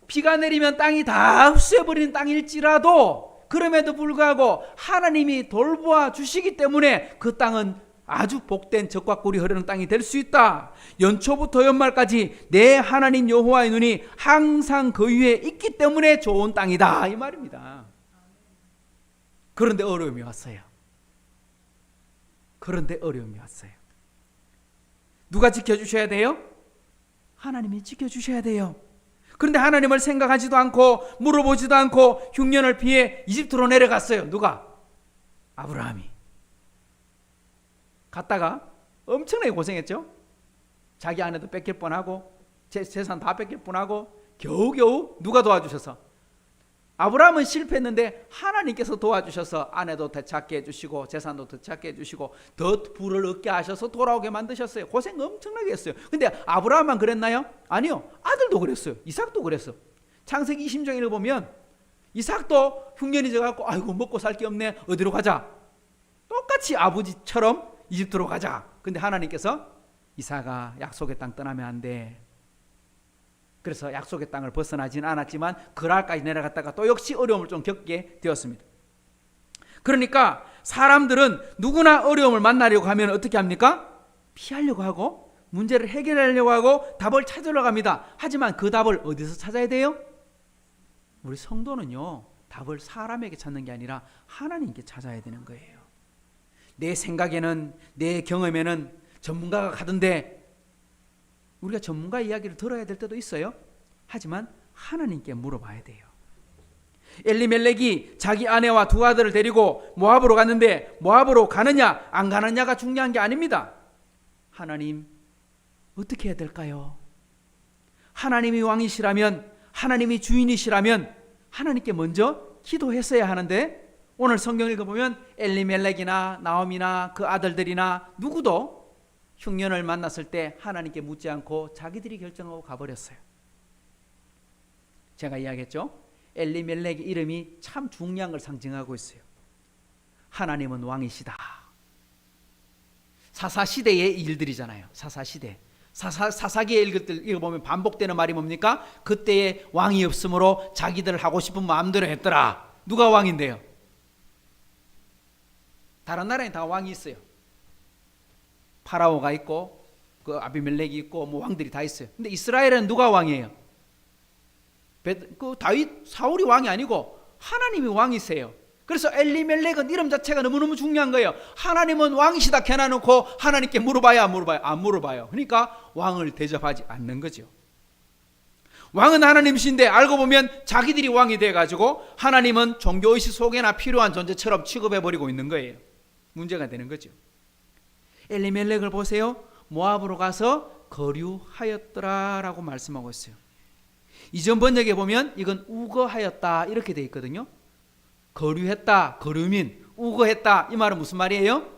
비가 내리면 땅이 다 흡수해버리는 땅일지라도 그럼에도 불구하고 하나님이 돌보아 주시기 때문에 그 땅은 아주 복된 젖과 꿀이 흐르는 땅이 될 수 있다. 연초부터 연말까지 내 하나님 여호와의 눈이 항상 그 위에 있기 때문에 좋은 땅이다, 이 말입니다. 그런데 어려움이 왔어요. 그런데 어려움이 왔어요. 누가 지켜주셔야 돼요? 하나님이 지켜주셔야 돼요. 그런데 하나님을 생각하지도 않고 물어보지도 않고 흉년을 피해 이집트로 내려갔어요. 누가? 아브라함이. 갔다가 엄청나게 고생했죠. 자기 아내도 뺏길 뻔하고 재산 다 뺏길 뻔하고 겨우겨우 누가 도와주셔서? 아브라함은 실패했는데 하나님께서 도와주셔서 아내도 되찾게 해주시고 재산도 되찾게 해주시고 더 부를 얻게 하셔서 돌아오게 만드셨어요. 고생 엄청나게 했어요. 근데 아브라함만 그랬나요? 아니요. 아들도 그랬어요. 이삭도 그랬어. 창세기 20장 읽어보면 이삭도 흉년이 져갖고 아이고 먹고 살 게 없네, 어디로 가자. 똑같이 아버지처럼 이집트로 가자. 근데 하나님께서 이삭아 약속의 땅 떠나면 안 돼. 그래서 약속의 땅을 벗어나지는 않았지만 그랄까지 내려갔다가 또 역시 어려움을 좀 겪게 되었습니다. 그러니까 사람들은 누구나 어려움을 만나려고 하면 어떻게 합니까? 피하려고 하고 문제를 해결하려고 하고 답을 찾으러 갑니다. 하지만 그 답을 어디서 찾아야 돼요? 우리 성도는요, 답을 사람에게 찾는 게 아니라 하나님께 찾아야 되는 거예요. 내 생각에는, 내 경험에는 전문가가 가던데 우리가 전문가 이야기를 들어야 될 때도 있어요. 하지만 하나님께 물어봐야 돼요. 엘리멜렉이 자기 아내와 두 아들을 데리고 모압으로 갔는데 모압으로 가느냐 안 가느냐가 중요한 게 아닙니다. 하나님 어떻게 해야 될까요? 하나님이 왕이시라면, 하나님이 주인이시라면 하나님께 먼저 기도했어야 하는데 오늘 성경 읽어보면 엘리멜렉이나 나옴이나 그 아들들이나 누구도 흉년을 만났을 때 하나님께 묻지 않고 자기들이 결정하고 가버렸어요. 제가 이야기했죠. 엘리멜렉의 이름이 참 중요한 걸 상징하고 있어요. 하나님은 왕이시다. 사사시대의 일들이잖아요. 사사시대. 사사기의 일들 읽어보면 반복되는 말이 뭡니까? 그때에 왕이 없으므로 자기들 하고 싶은 마음대로 했더라. 누가 왕인데요? 다른 나라에 다 왕이 있어요. 파라오가 있고 그 아비멜렉이 있고 뭐 왕들이 다 있어요. 근데 이스라엘은 누가 왕이에요? 그 다윗, 사울이 왕이 아니고 하나님이 왕이세요. 그래서 엘리멜렉은 이름 자체가 너무너무 중요한 거예요. 하나님은 왕이시다 해놔놓고 하나님께 물어봐야 안 물어봐요. 그러니까 왕을 대접하지 않는 거죠. 왕은 하나님이신데 알고 보면 자기들이 왕이 돼가지고 하나님은 종교의식 속에나 필요한 존재처럼 취급해버리고 있는 거예요. 문제가 되는 거죠. 엘리멜렉을 보세요. 모압으로 가서 거류하였더라라고 말씀하고 있어요. 이전 번역에 보면 이건 우거하였다 이렇게 되어 있거든요. 거류했다, 거류민, 우거했다 이 말은 무슨 말이에요?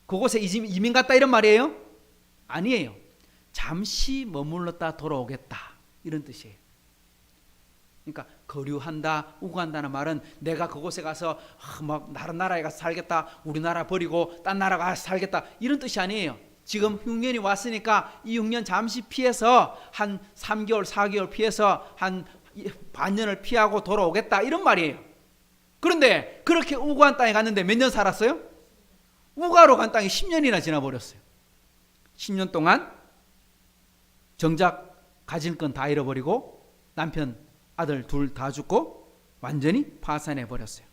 그곳에 이민 갔다 이런 말이에요? 아니에요. 잠시 머물렀다 돌아오겠다 이런 뜻이에요. 그러니까 거류한다, 우거한다는 말은 내가 그곳에 가서 막 다른 나라에 가서 살겠다, 우리나라 버리고 딴 나라 가서 살겠다 이런 뜻이 아니에요. 지금 흉년이 왔으니까 이 흉년 잠시 피해서 한 3개월, 4개월 피해서 한 반년을 피하고 돌아오겠다 이런 말이에요. 그런데 그렇게 우거한 땅에 갔는데 몇 년 살았어요? 우거하러 간 땅이 10년이나 지나버렸어요. 10년 동안 정작 가진 건 다 잃어버리고 남편 아들 둘 다 죽고 완전히 파산해 버렸어요.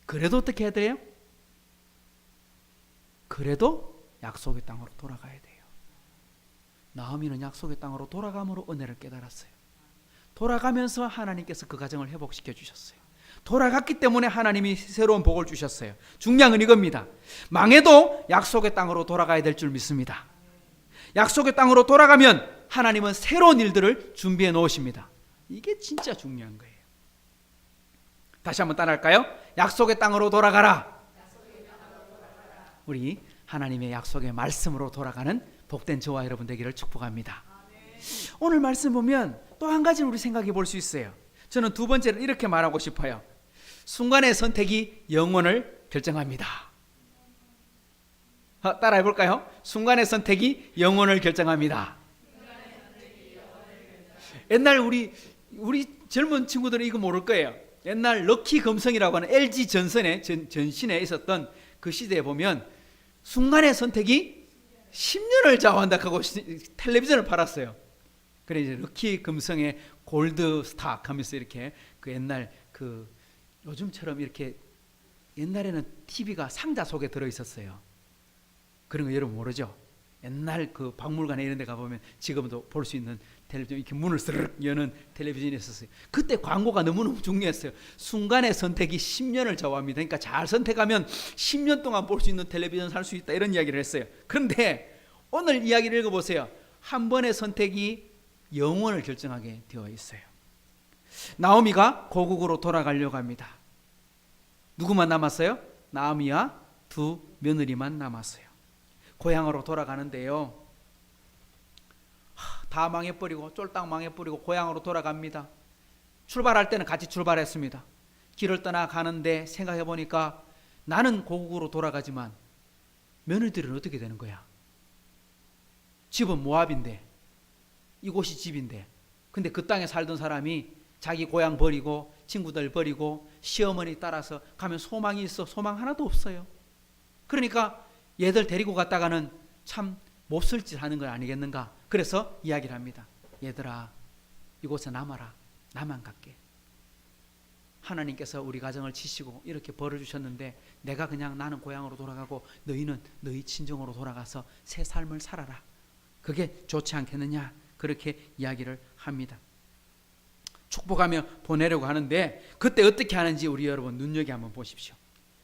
그래도 어떻게 해야 돼요? 그래도 약속의 땅으로 돌아가야 돼요. 나오미는 약속의 땅으로 돌아감으로 은혜를 깨달았어요. 돌아가면서 하나님께서 그 가정을 회복시켜 주셨어요. 돌아갔기 때문에 하나님이 새로운 복을 주셨어요. 중요한 건 이겁니다. 망해도 약속의 땅으로 돌아가야 될 줄 믿습니다. 약속의 땅으로 돌아가면 하나님은 새로운 일들을 준비해 놓으십니다. 이게 진짜 중요한 거예요. 다시 한번 따라할까요? 약속의 땅으로 돌아가라. 우리 하나님의 약속의 말씀으로 돌아가는 복된 저와 여러분 되기를 축복합니다. 오늘 말씀 보면 또 한 가지 우리 생각해 볼 수 있어요. 저는 두 번째는 이렇게 말하고 싶어요. 순간의 선택이 영혼을 결정합니다. 따라해 볼까요? 순간의 선택이 영혼을 결정합니다. 옛날 우리 젊은 친구들은 이거 모를 거예요. 옛날 럭키 금성이라고 하는 LG 전신에 있었던 그 시대에 보면 순간의 선택이 10년을 좌우한다 하고 텔레비전을 팔았어요. 그래 이제 럭키 금성의 골드 스탁 하면서 이렇게 그 옛날 그 요즘처럼 이렇게 옛날에는 TV가 상자 속에 들어 있었어요. 그런 거 여러분 모르죠? 옛날 그 박물관에 이런 데 가보면 지금도 볼 수 있는 텔레비전 이렇게 문을 스르륵 여는 텔레비전이 있었어요. 그때 광고가 너무너무 중요했어요. 순간의 선택이 10년을 좌우합니다. 그러니까 잘 선택하면 10년 동안 볼 수 있는 텔레비전 살 수 있다, 이런 이야기를 했어요. 그런데 오늘 이야기를 읽어보세요. 한 번의 선택이 영원을 결정하게 되어 있어요. 나오미가 고국으로 돌아가려고 합니다. 누구만 남았어요? 나오미와 두 며느리만 남았어요. 고향으로 돌아가는데요, 다 망해버리고 쫄딱 망해버리고 고향으로 돌아갑니다. 출발할 때는 같이 출발했습니다. 길을 떠나가는데 생각해보니까 나는 고국으로 돌아가지만 며느리들은 어떻게 되는 거야? 집은 모압인데, 이곳이 집인데, 근데 그 땅에 살던 사람이 자기 고향 버리고 친구들 버리고 시어머니 따라서 가면 소망이 있어? 소망 하나도 없어요. 그러니까 얘들 데리고 갔다가는 참 몹쓸 짓 하는 건 아니겠는가. 그래서 이야기를 합니다. 얘들아, 이곳에 남아라. 나만 갈게. 하나님께서 우리 가정을 치시고 이렇게 벌을 주셨는데 내가 그냥 나는 고향으로 돌아가고 너희는 너희 친정으로 돌아가서 새 삶을 살아라. 그게 좋지 않겠느냐. 그렇게 이야기를 합니다. 축복하며 보내려고 하는데 그때 어떻게 하는지 우리 여러분 눈여겨 한번 보십시오.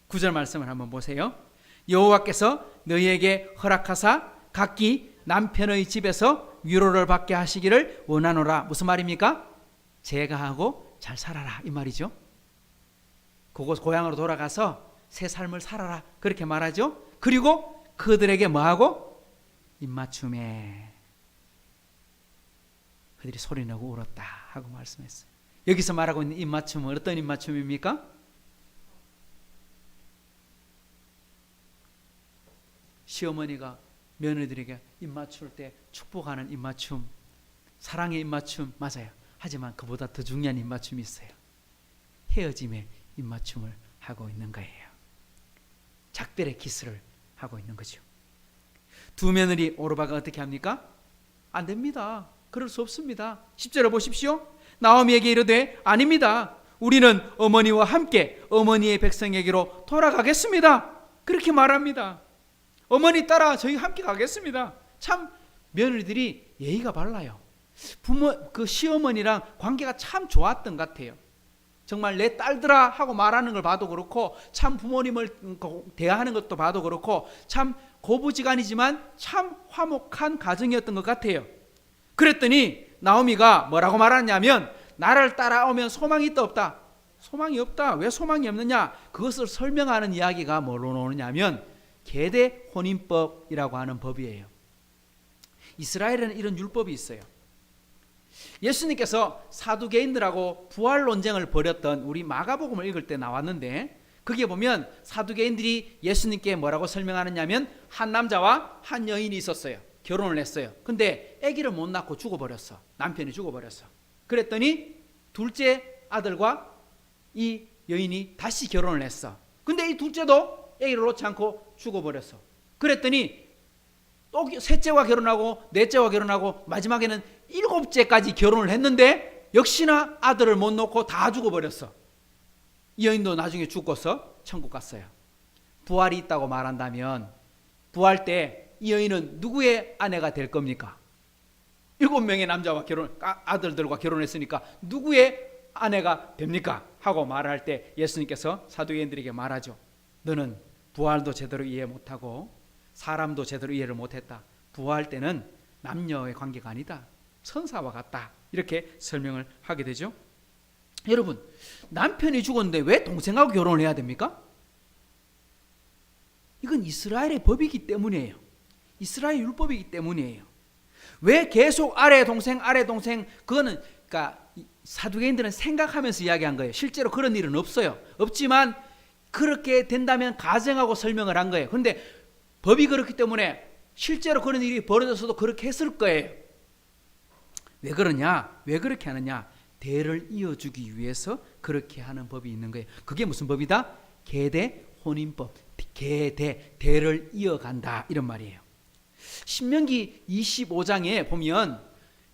9절 말씀을 한번 보세요. 여호와께서 너희에게 허락하사 각기 남편의 집에서 위로를 받게 하시기를 원하노라. 무슨 말입니까? 제가 하고 잘 살아라, 이 말이죠. 그곳 고향으로 돌아가서 새 삶을 살아라, 그렇게 말하죠. 그리고 그들에게 뭐하고? 입맞춤에 그들이 소리내고 울었다 하고 말씀했어요. 여기서 말하고 있는 입맞춤은 어떤 입맞춤입니까? 시어머니가 며느리들에게 입맞출 때 축복하는 입맞춤, 사랑의 입맞춤, 맞아요. 하지만 그보다 더 중요한 입맞춤이 있어요. 헤어짐의 입맞춤을 하고 있는 거예요. 작별의 키스를 하고 있는 거죠. 두 며느리 오르바가 어떻게 합니까? 안 됩니다. 그럴 수 없습니다. 10절을 보십시오. 나오미에게 이르되 아닙니다. 우리는 어머니와 함께 어머니의 백성에게로 돌아가겠습니다. 그렇게 말합니다. 어머니 따라 저희 함께 가겠습니다. 참 며느리들이 예의가 발라요. 그 시어머니랑 관계가 참 좋았던 것 같아요. 정말 내 딸들아 하고 말하는 걸 봐도 그렇고 참 부모님을 대하는 것도 봐도 그렇고 참 고부지간이지만 참 화목한 가정이었던 것 같아요. 그랬더니 나오미가 뭐라고 말하냐면 나를 따라오면 소망이 있다 없다? 소망이 없다. 왜 소망이 없느냐? 그것을 설명하는 이야기가 뭐로 나오느냐면 계대 혼인법이라고 하는 법이에요. 이스라엘에는 이런 율법이 있어요. 예수님께서 사두개인들하고 부활 논쟁을 벌였던 우리 마가복음을 읽을 때 나왔는데 거기에 보면 사두개인들이 예수님께 뭐라고 설명하느냐면 한 남자와 한 여인이 있었어요. 결혼을 했어요. 근데 아기를 못 낳고 죽어버렸어. 남편이 죽어버렸어. 그랬더니 둘째 아들과 이 여인이 다시 결혼을 했어. 근데 이 둘째도 아기를 놓지 않고 죽어버렸어. 그랬더니 또 셋째와 결혼하고 넷째와 결혼하고 마지막에는 일곱째까지 결혼을 했는데 역시나 아들을 못 놓고 다 죽어버렸어. 이 여인도 나중에 죽고서 천국 갔어요. 부활이 있다고 말한다면 부활 때 이 여인은 누구의 아내가 될 겁니까? 7명의 남자와 아들들과 결혼했으니까 누구의 아내가 됩니까? 하고 말할 때 예수님께서 사두개인들에게 말하죠. 너는 부활도 제대로 이해 못하고 사람도 제대로 이해를 못했다. 부활 때는 남녀의 관계가 아니다. 천사와 같다. 이렇게 설명을 하게 되죠. 여러분, 남편이 죽었는데 왜 동생하고 결혼을 해야 됩니까? 이건 이스라엘의 법이기 때문이에요. 이스라엘 율법이기 때문이에요. 왜 계속 아래 동생 그거는 그러니까 사두개인들은 생각하면서 이야기한 거예요. 실제로 그런 일은 없어요. 없지만 그렇게 된다면 가정하고 설명을 한 거예요. 그런데 법이 그렇기 때문에 실제로 그런 일이 벌어져서도 그렇게 했을 거예요. 왜 그러냐? 왜 그렇게 하느냐? 대를 이어주기 위해서 그렇게 하는 법이 있는 거예요. 그게 무슨 법이다? 계대 혼인법. 대를 이어간다, 이런 말이에요. 신명기 25장에 보면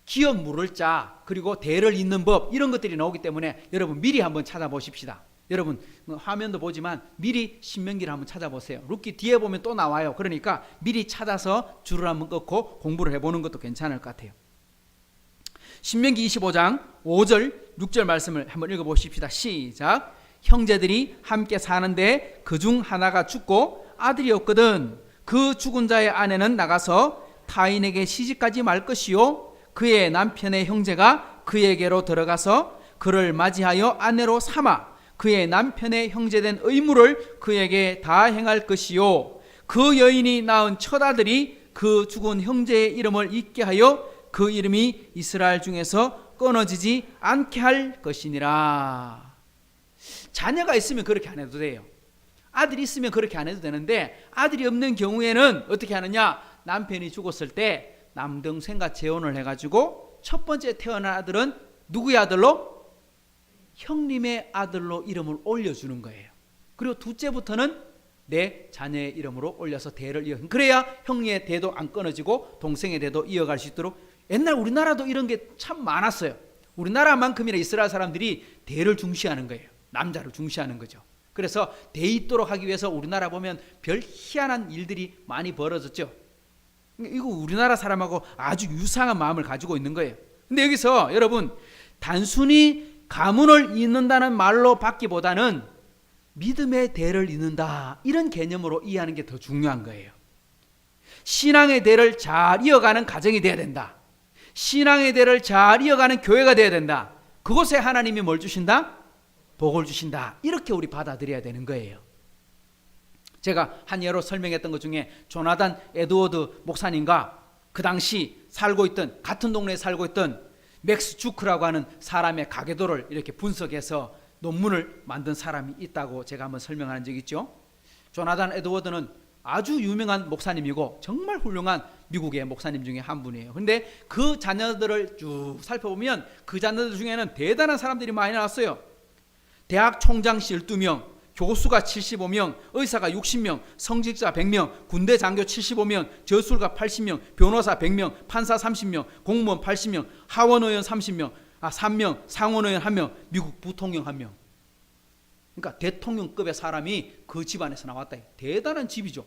기업 물을 자 그리고 대를 잇는 법 이런 것들이 나오기 때문에 여러분 미리 한번 찾아보십시다. 여러분 화면도 보지만 미리 신명기를 한번 찾아보세요. 룻기 뒤에 보면 또 나와요. 그러니까 미리 찾아서 줄을 한번 끊고 공부를 해보는 것도 괜찮을 것 같아요. 신명기 25장 5절 6절 말씀을 한번 읽어보십시다. 시작. 형제들이 함께 사는데 그중 하나가 죽고 아들이 없거든 그 죽은 자의 아내는 나가서 타인에게 시집가지 말 것이요 그의 남편의 형제가 그에게로 들어가서 그를 맞이하여 아내로 삼아 그의 남편의 형제된 의무를 그에게 다 행할 것이요 그 여인이 낳은 첫 아들이 그 죽은 형제의 이름을 잊게 하여 그 이름이 이스라엘 중에서 끊어지지 않게 할 것이니라. 자녀가 있으면 그렇게 안 해도 돼요. 아들이 있으면 그렇게 안 해도 되는데 아들이 없는 경우에는 어떻게 하느냐, 남편이 죽었을 때 남동생과 재혼을 해가지고 첫 번째 태어난 아들은 누구의 아들로? 형님의 아들로 이름을 올려주는 거예요. 그리고 둘째부터는 내 자녀의 이름으로 올려서 대를 이어, 그래야 형의 대도 안 끊어지고 동생의 대도 이어갈 수 있도록. 옛날 우리나라도 이런 게 참 많았어요. 우리나라만큼이나 이스라엘 사람들이 대를 중시하는 거예요. 남자를 중시하는 거죠. 그래서 대 있도록 하기 위해서 우리나라 보면 별 희한한 일들이 많이 벌어졌죠. 이거 우리나라 사람하고 아주 유사한 마음을 가지고 있는 거예요. 근데 여기서 여러분 단순히 가문을 잇는다는 말로 받기보다는 믿음의 대를 잇는다 이런 개념으로 이해하는 게 더 중요한 거예요. 신앙의 대를 잘 이어가는 가정이 돼야 된다. 신앙의 대를 잘 이어가는 교회가 돼야 된다. 그곳에 하나님이 뭘 주신다? 복을 주신다. 이렇게 우리 받아들여야 되는 거예요. 제가 한 예로 설명했던 것 중에 조나단 에드워드 목사님과 그 당시 살고 있던 같은 동네에 살고 있던 맥스 주크라고 하는 사람의 가계도를 이렇게 분석해서 논문을 만든 사람이 있다고 제가 한번 설명한 적이 있죠. 조나단 에드워드는 아주 유명한 목사님이고 정말 훌륭한 미국의 목사님 중에 한 분이에요. 그런데 그 자녀들을 쭉 살펴보면 그 자녀들 중에는 대단한 사람들이 많이 나왔어요. 대학 총장 12명, 교수가 75명, 의사가 60명, 성직자 100명, 군대 장교 75명, 저술가 80명, 변호사 100명, 판사 30명, 공무원 80명, 하원의원 30명, 3명, 상원의원 1명, 미국 부통령 1명. 그러니까 대통령급의 사람이 그 집안에서 나왔다. 대단한 집이죠.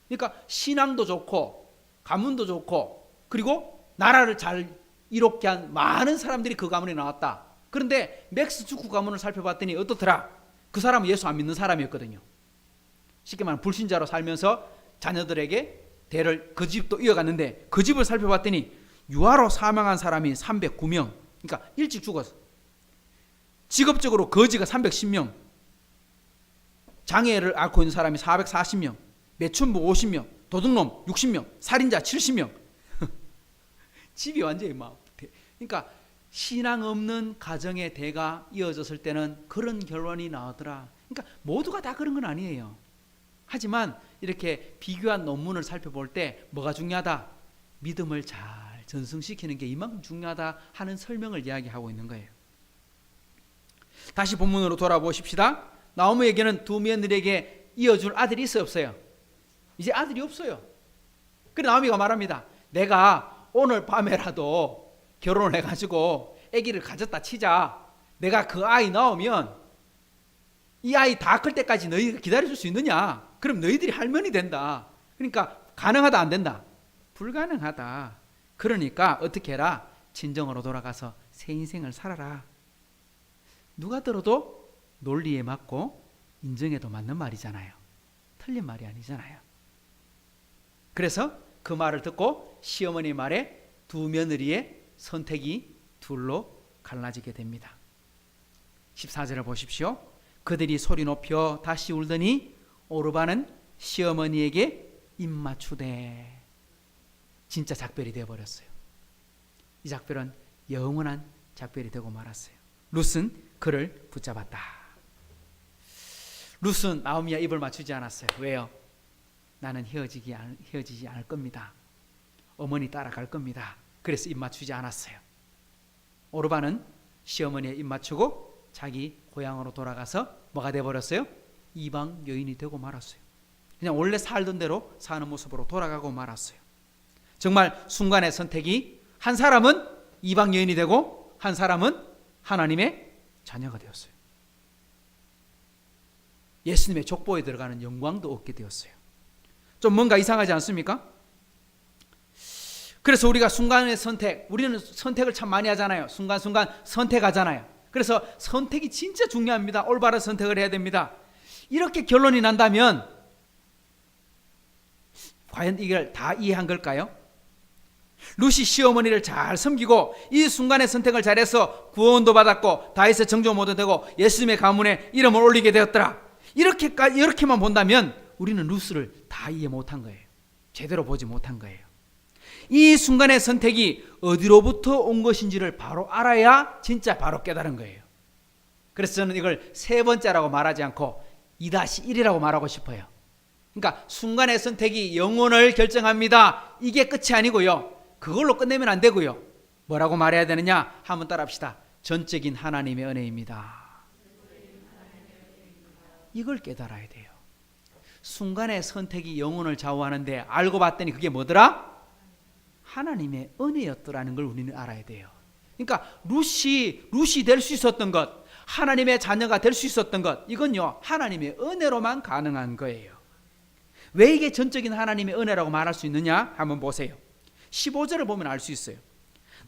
그러니까 신앙도 좋고 가문도 좋고 그리고 나라를 잘 이롭게 한 많은 사람들이 그 가문에 나왔다. 그런데 맥스 주크 가문을 살펴봤더니 어떻더라? 그 사람은 예수 안 믿는 사람이었거든요. 쉽게 말하면 불신자로 살면서 자녀들에게 대를 그 집도 이어갔는데 그 집을 살펴봤더니 유아로 사망한 사람이 309명. 그러니까 일찍 죽었어. 직업적으로 거지가 310명, 장애를 앓고 있는 사람이 440명, 매춘부 50명, 도둑놈 60명, 살인자 70명. 집이 완전히 막. 그러니까 신앙 없는 가정의 대가 이어졌을 때는 그런 결론이 나오더라. 그러니까 모두가 다 그런 건 아니에요. 하지만 이렇게 비교한 논문을 살펴볼 때 뭐가 중요하다? 믿음을 잘 전승시키는 게 이만큼 중요하다 하는 설명을 이야기하고 있는 거예요. 다시 본문으로 돌아보십시다. 나오미에게는 두 며느리에게 이어줄 아들이 있어요, 없어요? 이제 아들이 없어요. 그래 나오미가 말합니다. 내가 오늘 밤에라도 결혼을 해가지고 아기를 가졌다 치자. 내가 그 아이 낳으면 이 아이 다 클 때까지 너희가 기다려줄 수 있느냐? 그럼 너희들이 할머니 된다. 그러니까 가능하다 안 된다? 불가능하다. 그러니까 어떻게 해라? 친정으로 돌아가서 새 인생을 살아라. 누가 들어도 논리에 맞고 인정에도 맞는 말이잖아요. 틀린 말이 아니잖아요. 그래서 그 말을 듣고 시어머니 말에 두 며느리의 선택이 둘로 갈라지게 됩니다. 14절을 보십시오. 그들이 소리 높여 다시 울더니 오르바는 시어머니에게 입맞추되. 진짜 작별이 되어버렸어요. 이 작별은 영원한 작별이 되고 말았어요. 룻은 그를 붙잡았다. 룻은 나오미와 입을 맞추지 않았어요. 왜요? 나는 헤어지지 않을 겁니다. 어머니 따라갈 겁니다. 그래서 입 맞추지 않았어요. 오르바는 시어머니에 입 맞추고 자기 고향으로 돌아가서 뭐가 돼버렸어요? 이방 여인이 되고 말았어요. 그냥 원래 살던 대로 사는 모습으로 돌아가고 말았어요. 정말 순간의 선택이 한 사람은 이방 여인이 되고 한 사람은 하나님의 자녀가 되었어요. 예수님의 족보에 들어가는 영광도 얻게 되었어요. 좀 뭔가 이상하지 않습니까? 그래서 우리가 순간의 선택, 우리는 선택을 참 많이 하잖아요. 순간순간 선택하잖아요. 그래서 선택이 진짜 중요합니다. 올바른 선택을 해야 됩니다. 이렇게 결론이 난다면 과연 이걸 다 이해한 걸까요? 루시 시어머니를 잘 섬기고 이 순간의 선택을 잘해서 구원도 받았고 다윗의 정조모도 되고 예수님의 가문에 이름을 올리게 되었더라. 이렇게만 본다면 우리는 루스를 다 이해 못한 거예요. 제대로 보지 못한 거예요. 이 순간의 선택이 어디로부터 온 것인지를 바로 알아야 진짜 바로 깨달은 거예요. 그래서 저는 이걸 세 번째라고 말하지 않고 2-1이라고 말하고 싶어요. 그러니까 순간의 선택이 영혼을 결정합니다. 이게 끝이 아니고요. 그걸로 끝내면 안 되고요. 뭐라고 말해야 되느냐? 한번 따라합시다. 전적인 하나님의 은혜입니다. 이걸 깨달아야 돼요. 순간의 선택이 영혼을 좌우하는데 알고 봤더니 그게 뭐더라? 하나님의 은혜였더라는 걸 우리는 알아야 돼요. 그러니까 루시 될 수 있었던 것, 하나님의 자녀가 될 수 있었던 것, 이건요 하나님의 은혜로만 가능한 거예요. 왜 이게 전적인 하나님의 은혜라고 말할 수 있느냐? 한번 보세요. 15절을 보면 알 수 있어요.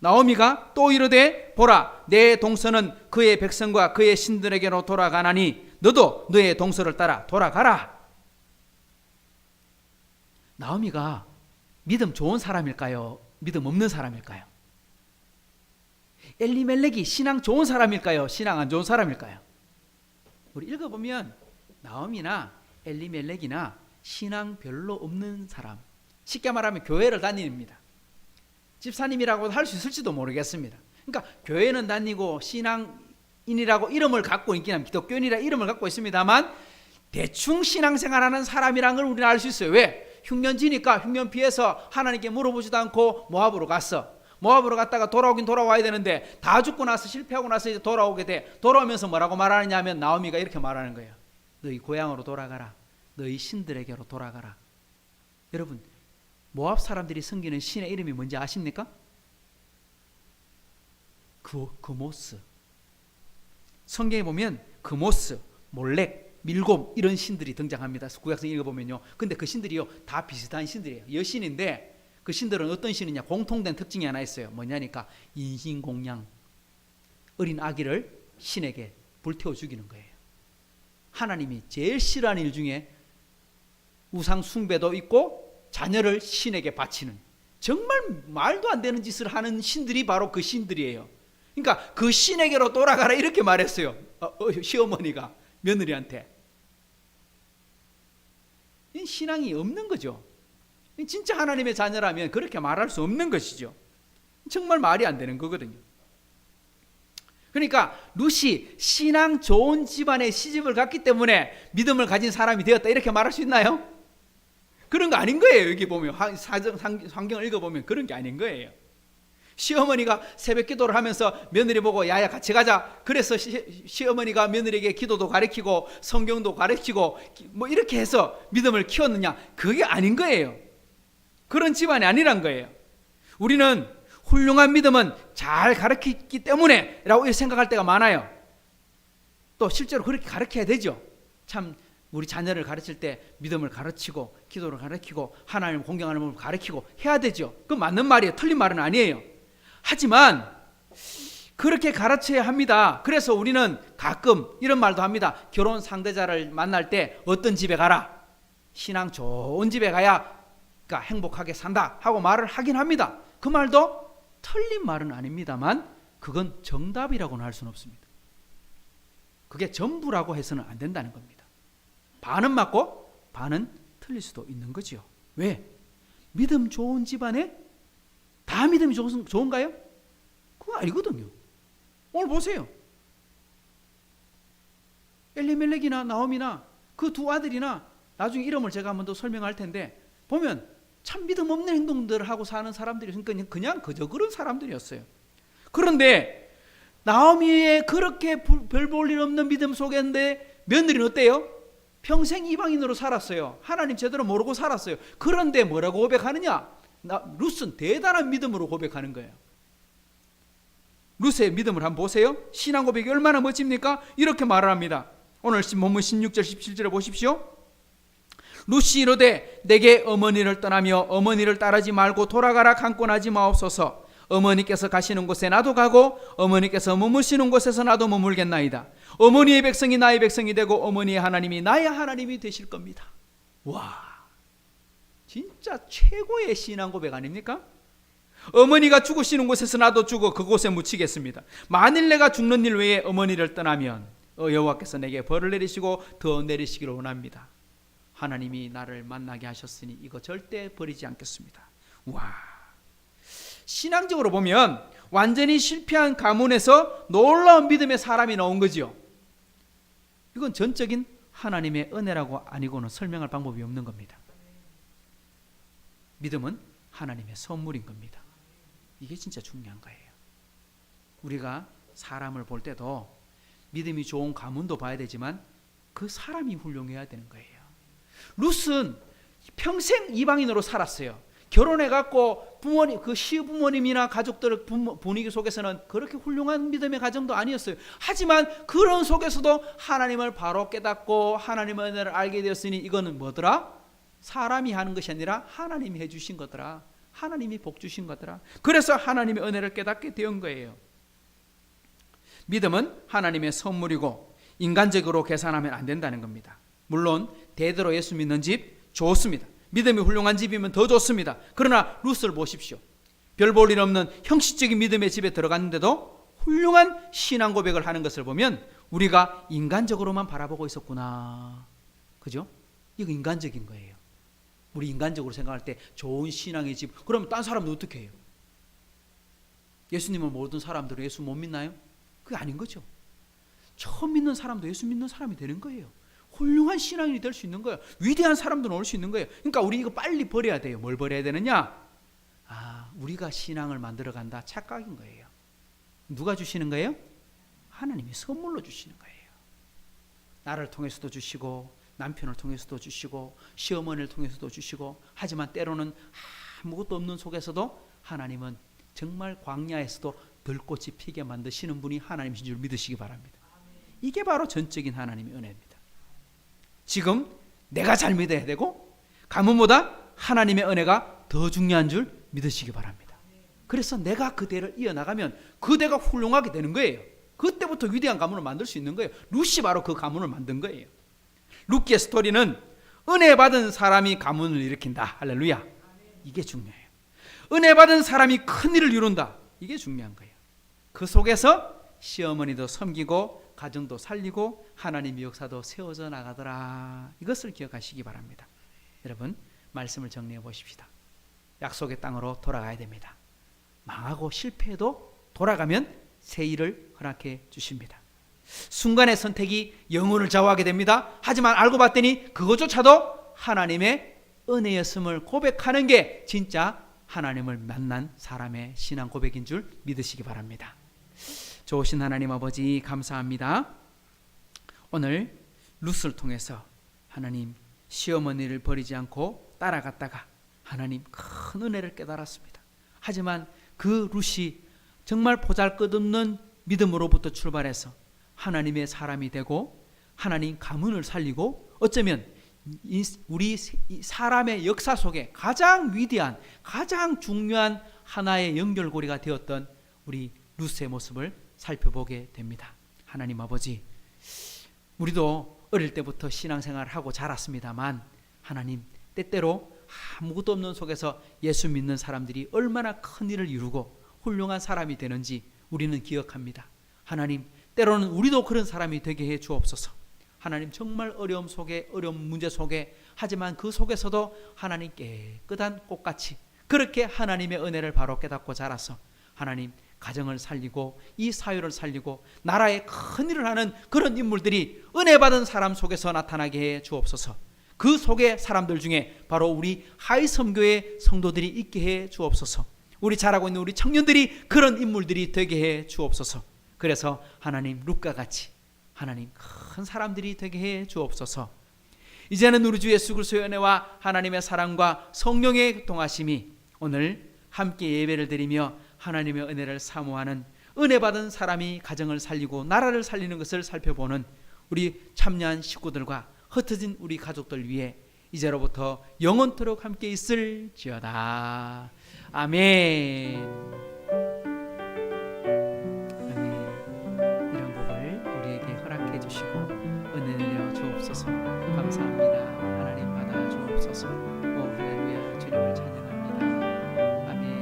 나오미가 또 이르되 보라 내 동서는 그의 백성과 그의 신들에게로 돌아가나니 너도 너의 동서를 따라 돌아가라. 나오미가 믿음 좋은 사람일까요? 믿음 없는 사람일까요? 엘리멜렉이 신앙 좋은 사람일까요? 신앙 안 좋은 사람일까요? 우리 읽어보면 나오미나 엘리멜렉이나 신앙 별로 없는 사람, 쉽게 말하면 교회를 다닙니다. 집사님이라고 할 수 있을지도 모르겠습니다. 그러니까 교회는 다니고 신앙인이라고 이름을 갖고 있긴 합니다. 기독교인이라 이름을 갖고 있습니다만 대충 신앙생활하는 사람이란 걸 우리는 알 수 있어요. 왜? 흉년 지니까 흉년 피해서 하나님께 물어보지도 않고 모압으로 갔어. 모압으로 갔다가 돌아오긴 돌아와야 되는데 다 죽고 나서 실패하고 나서 이제 돌아오게 돼. 돌아오면서 뭐라고 말하느냐 하면 나오미가 이렇게 말하는 거예요. 너희 고향으로 돌아가라. 너희 신들에게로 돌아가라. 여러분 모압 사람들이 섬기는 신의 이름이 뭔지 아십니까? 그모스. 성경에 보면 그모스, 몰렉, 밀곰 이런 신들이 등장합니다. 구약성 읽어보면요. 근데 그 신들이요 다 비슷한 신들이에요. 여신인데 그 신들은 어떤 신이냐? 공통된 특징이 하나 있어요. 뭐냐니까 인신공양, 어린 아기를 신에게 불태워 죽이는 거예요. 하나님이 제일 싫어하는 일 중에 우상 숭배도 있고 자녀를 신에게 바치는, 정말 말도 안 되는 짓을 하는 신들이 바로 그 신들이에요. 그러니까 그 신에게로 돌아가라 이렇게 말했어요. 시어머니가 며느리한테. 신앙이 없는 거죠. 진짜 하나님의 자녀라면 그렇게 말할 수 없는 것이죠. 정말 말이 안 되는 거거든요. 그러니까 루시 신앙 좋은 집안에 시집을 갔기 때문에 믿음을 가진 사람이 되었다 이렇게 말할 수 있나요? 그런 거 아닌 거예요. 여기 보면 환경을 읽어보면 그런 게 아닌 거예요. 시어머니가 새벽 기도를 하면서 며느리 보고 야야 같이 가자. 그래서 시어머니가 며느리에게 기도도 가르치고 성경도 가르치고 뭐 이렇게 해서 믿음을 키웠느냐? 그게 아닌 거예요. 그런 집안이 아니란 거예요. 우리는 훌륭한 믿음은 잘 가르치기 때문에 라고 생각할 때가 많아요. 또 실제로 그렇게 가르쳐야 되죠. 참 우리 자녀를 가르칠 때 믿음을 가르치고 기도를 가르치고 하나님을 공경하는 법을 가르치고 해야 되죠. 그건 맞는 말이에요. 틀린 말은 아니에요. 하지만 그렇게 가르쳐야 합니다. 그래서 우리는 가끔 이런 말도 합니다. 결혼 상대자를 만날 때 어떤 집에 가라. 신앙 좋은 집에 가야 행복하게 산다 하고 말을 하긴 합니다. 그 말도 틀린 말은 아닙니다만 그건 정답이라고는 할 수는 없습니다. 그게 전부라고 해서는 안 된다는 겁니다. 반은 맞고 반은 틀릴 수도 있는 거죠. 왜? 믿음 좋은 집안에 다 믿음이 좋은가요? 그거 아니거든요. 오늘 보세요. 엘리멜렉이나 나오미나 그 두 아들이나 나중에 이름을 제가 한번 더 설명할 텐데 보면 참 믿음 없는 행동들을 하고 사는 사람들이 그냥 그저 그런 사람들이었어요. 그런데 나오미의 그렇게 별 볼 일 없는 믿음 속인데 며느리는 어때요? 평생 이방인으로 살았어요. 하나님 제대로 모르고 살았어요. 그런데 뭐라고 고백하느냐? 룻은 대단한 믿음으로 고백하는 거예요. 룻의 믿음을 한번 보세요. 신앙 고백이 얼마나 멋집니까? 이렇게 말을 합니다. 오늘 본문 16절 17절에 보십시오. 룻이 이르되 내게 어머니를 떠나며 어머니를 따르지 말고 돌아가라 강권하지 마옵소서. 어머니께서 가시는 곳에 나도 가고 어머니께서 머무시는 곳에서 나도 머물겠나이다. 어머니의 백성이 나의 백성이 되고 어머니의 하나님이 나의 하나님이 되실 겁니다. 와, 진짜 최고의 신앙 고백 아닙니까? 어머니가 죽으시는 곳에서 나도 죽어 그곳에 묻히겠습니다. 만일 내가 죽는 일 외에 어머니를 떠나면 여호와께서 내게 벌을 내리시고 더 내리시기를 원합니다. 하나님이 나를 만나게 하셨으니 이거 절대 버리지 않겠습니다. 와, 신앙적으로 보면 완전히 실패한 가문에서 놀라운 믿음의 사람이 나온 거죠. 이건 전적인 하나님의 은혜라고 아니고는 설명할 방법이 없는 겁니다. 믿음은 하나님의 선물인 겁니다. 이게 진짜 중요한 거예요. 우리가 사람을 볼 때도 믿음이 좋은 가문도 봐야 되지만 그 사람이 훌륭해야 되는 거예요. 룻은 평생 이방인으로 살았어요. 결혼해갖고 부모님, 그 시부모님이나 가족들 분위기 속에서는 그렇게 훌륭한 믿음의 가정도 아니었어요. 하지만 그런 속에서도 하나님을 바로 깨닫고 하나님의 은혜를 알게 되었으니 이거는 뭐더라? 사람이 하는 것이 아니라 하나님이 해주신 거더라. 하나님이 복 주신 거더라. 그래서 하나님의 은혜를 깨닫게 된 거예요. 믿음은 하나님의 선물이고 인간적으로 계산하면 안 된다는 겁니다. 물론 대대로 예수 믿는 집 좋습니다. 믿음이 훌륭한 집이면 더 좋습니다. 그러나 룻을 보십시오. 별 볼 일 없는 형식적인 믿음의 집에 들어갔는데도 훌륭한 신앙 고백을 하는 것을 보면 우리가 인간적으로만 바라보고 있었구나. 그죠? 이거 인간적인 거예요. 우리 인간적으로 생각할 때 좋은 신앙의 집, 그러면 딴 사람도 어떻게 해요? 예수님을 모르던 사람들은 예수 못 믿나요? 그게 아닌 거죠. 처음 믿는 사람도 예수 믿는 사람이 되는 거예요. 훌륭한 신앙인이 될 수 있는 거예요. 위대한 사람도 올 수 있는 거예요. 그러니까 우리 이거 빨리 버려야 돼요. 뭘 버려야 되느냐? 우리가 신앙을 만들어간다. 착각인 거예요. 누가 주시는 거예요? 하나님이 선물로 주시는 거예요. 나를 통해서도 주시고 남편을 통해서도 주시고 시어머니를 통해서도 주시고, 하지만 때로는 아무것도 없는 속에서도 하나님은 정말 광야에서도 들꽃이 피게 만드시는 분이 하나님이신 줄 믿으시기 바랍니다. 이게 바로 전적인 하나님의 은혜입니다. 지금 내가 잘 믿어야 되고 가문보다 하나님의 은혜가 더 중요한 줄 믿으시기 바랍니다. 그래서 내가 그 대를 이어나가면 그 대가 훌륭하게 되는 거예요. 그때부터 위대한 가문을 만들 수 있는 거예요. 룻이 바로 그 가문을 만든 거예요. 룻기의 스토리는 은혜 받은 사람이 가문을 일으킨다. 할렐루야. 이게 중요해요. 은혜 받은 사람이 큰 일을 이룬다. 이게 중요한 거예요. 그 속에서 시어머니도 섬기고 가정도 살리고 하나님의 역사도 세워져 나가더라. 이것을 기억하시기 바랍니다. 여러분, 말씀을 정리해 보십시다. 약속의 땅으로 돌아가야 됩니다. 망하고 실패해도 돌아가면 새 일을 허락해 주십니다. 순간의 선택이 영혼을 좌우하게 됩니다. 하지만 알고 봤더니 그것조차도 하나님의 은혜였음을 고백하는 게 진짜 하나님을 만난 사람의 신앙 고백인 줄 믿으시기 바랍니다. 좋으신 하나님 아버지, 감사합니다. 오늘 룻을 통해서 하나님 시어머니를 버리지 않고 따라갔다가 하나님 큰 은혜를 깨달았습니다. 하지만 그 룻이 정말 보잘것없는 믿음으로부터 출발해서 하나님의 사람이 되고 하나님 가문을 살리고 어쩌면 우리 사람의 역사 속에 가장 위대한, 가장 중요한 하나의 연결고리가 되었던 우리 룻의 모습을 살펴보게 됩니다. 하나님 아버지, 우리도 어릴 때부터 신앙생활을 하고 자랐습니다만 하나님, 때때로 아무것도 없는 속에서 예수 믿는 사람들이 얼마나 큰 일을 이루고 훌륭한 사람이 되는지 우리는 기억합니다. 하나님, 때로는 우리도 그런 사람이 되게 해 주옵소서. 하나님, 정말 어려움 속에, 어려운 문제 속에, 하지만 그 속에서도 하나님 깨끗한 꽃같이 그렇게 하나님의 은혜를 바로 깨닫고 자라서 하나님 가정을 살리고 이 사회를 살리고 나라에 큰 일을 하는 그런 인물들이 은혜 받은 사람 속에서 나타나게 해 주옵소서. 그 속에 사람들 중에 바로 우리 하이섬교회 성도들이 있게 해 주옵소서. 우리 자라고 있는 우리 청년들이 그런 인물들이 되게 해 주옵소서. 그래서 하나님 룻과 같이 하나님 큰 사람들이 되게 해 주옵소서. 이제는 우리 주 예수 그리스도의 은혜와 하나님의 사랑과 성령의 동하심이 오늘 함께 예배를 드리며 하나님의 은혜를 사모하는 은혜 받은 사람이 가정을 살리고 나라를 살리는 것을 살펴보는 우리 참여한 식구들과 흩어진 우리 가족들 위해 이제로부터 영원토록 함께 있을지어다. 아멘. 아멘. 이런 복을 우리에게 허락해 주시고 은혜 내려 주옵소서. 감사합니다. 하나님 받아 주옵소서. 오 할렐루야. 주님을 찬양합니다. 아멘.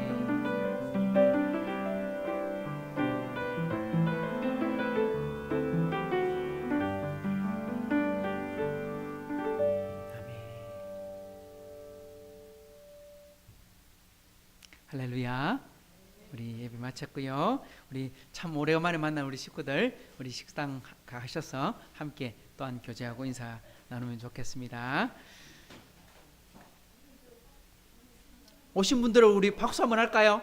할렐루야. 우리 예배 마쳤고요. 우리 참 오래간만에 만난 우리 식구들 우리 식당 가셔서 함께 또한 교제하고 인사 나누면 좋겠습니다. 오신 분들을 우리 박수 한번 할까요?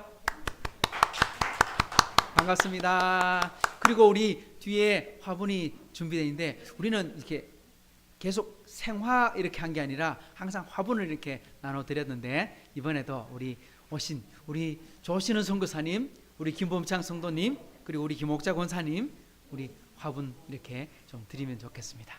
반갑습니다. 그리고 우리 뒤에 화분이 준비되어 있는데 우리는 이렇게 계속 생화 이렇게 한 게 아니라 항상 화분을 이렇게 나눠 드렸는데 이번에도 우리 오신 우리 조신은 선교사님, 우리 김범창 성도님, 그리고 우리 김옥자 권사님 우리 화분 이렇게 좀 드리면 좋겠습니다.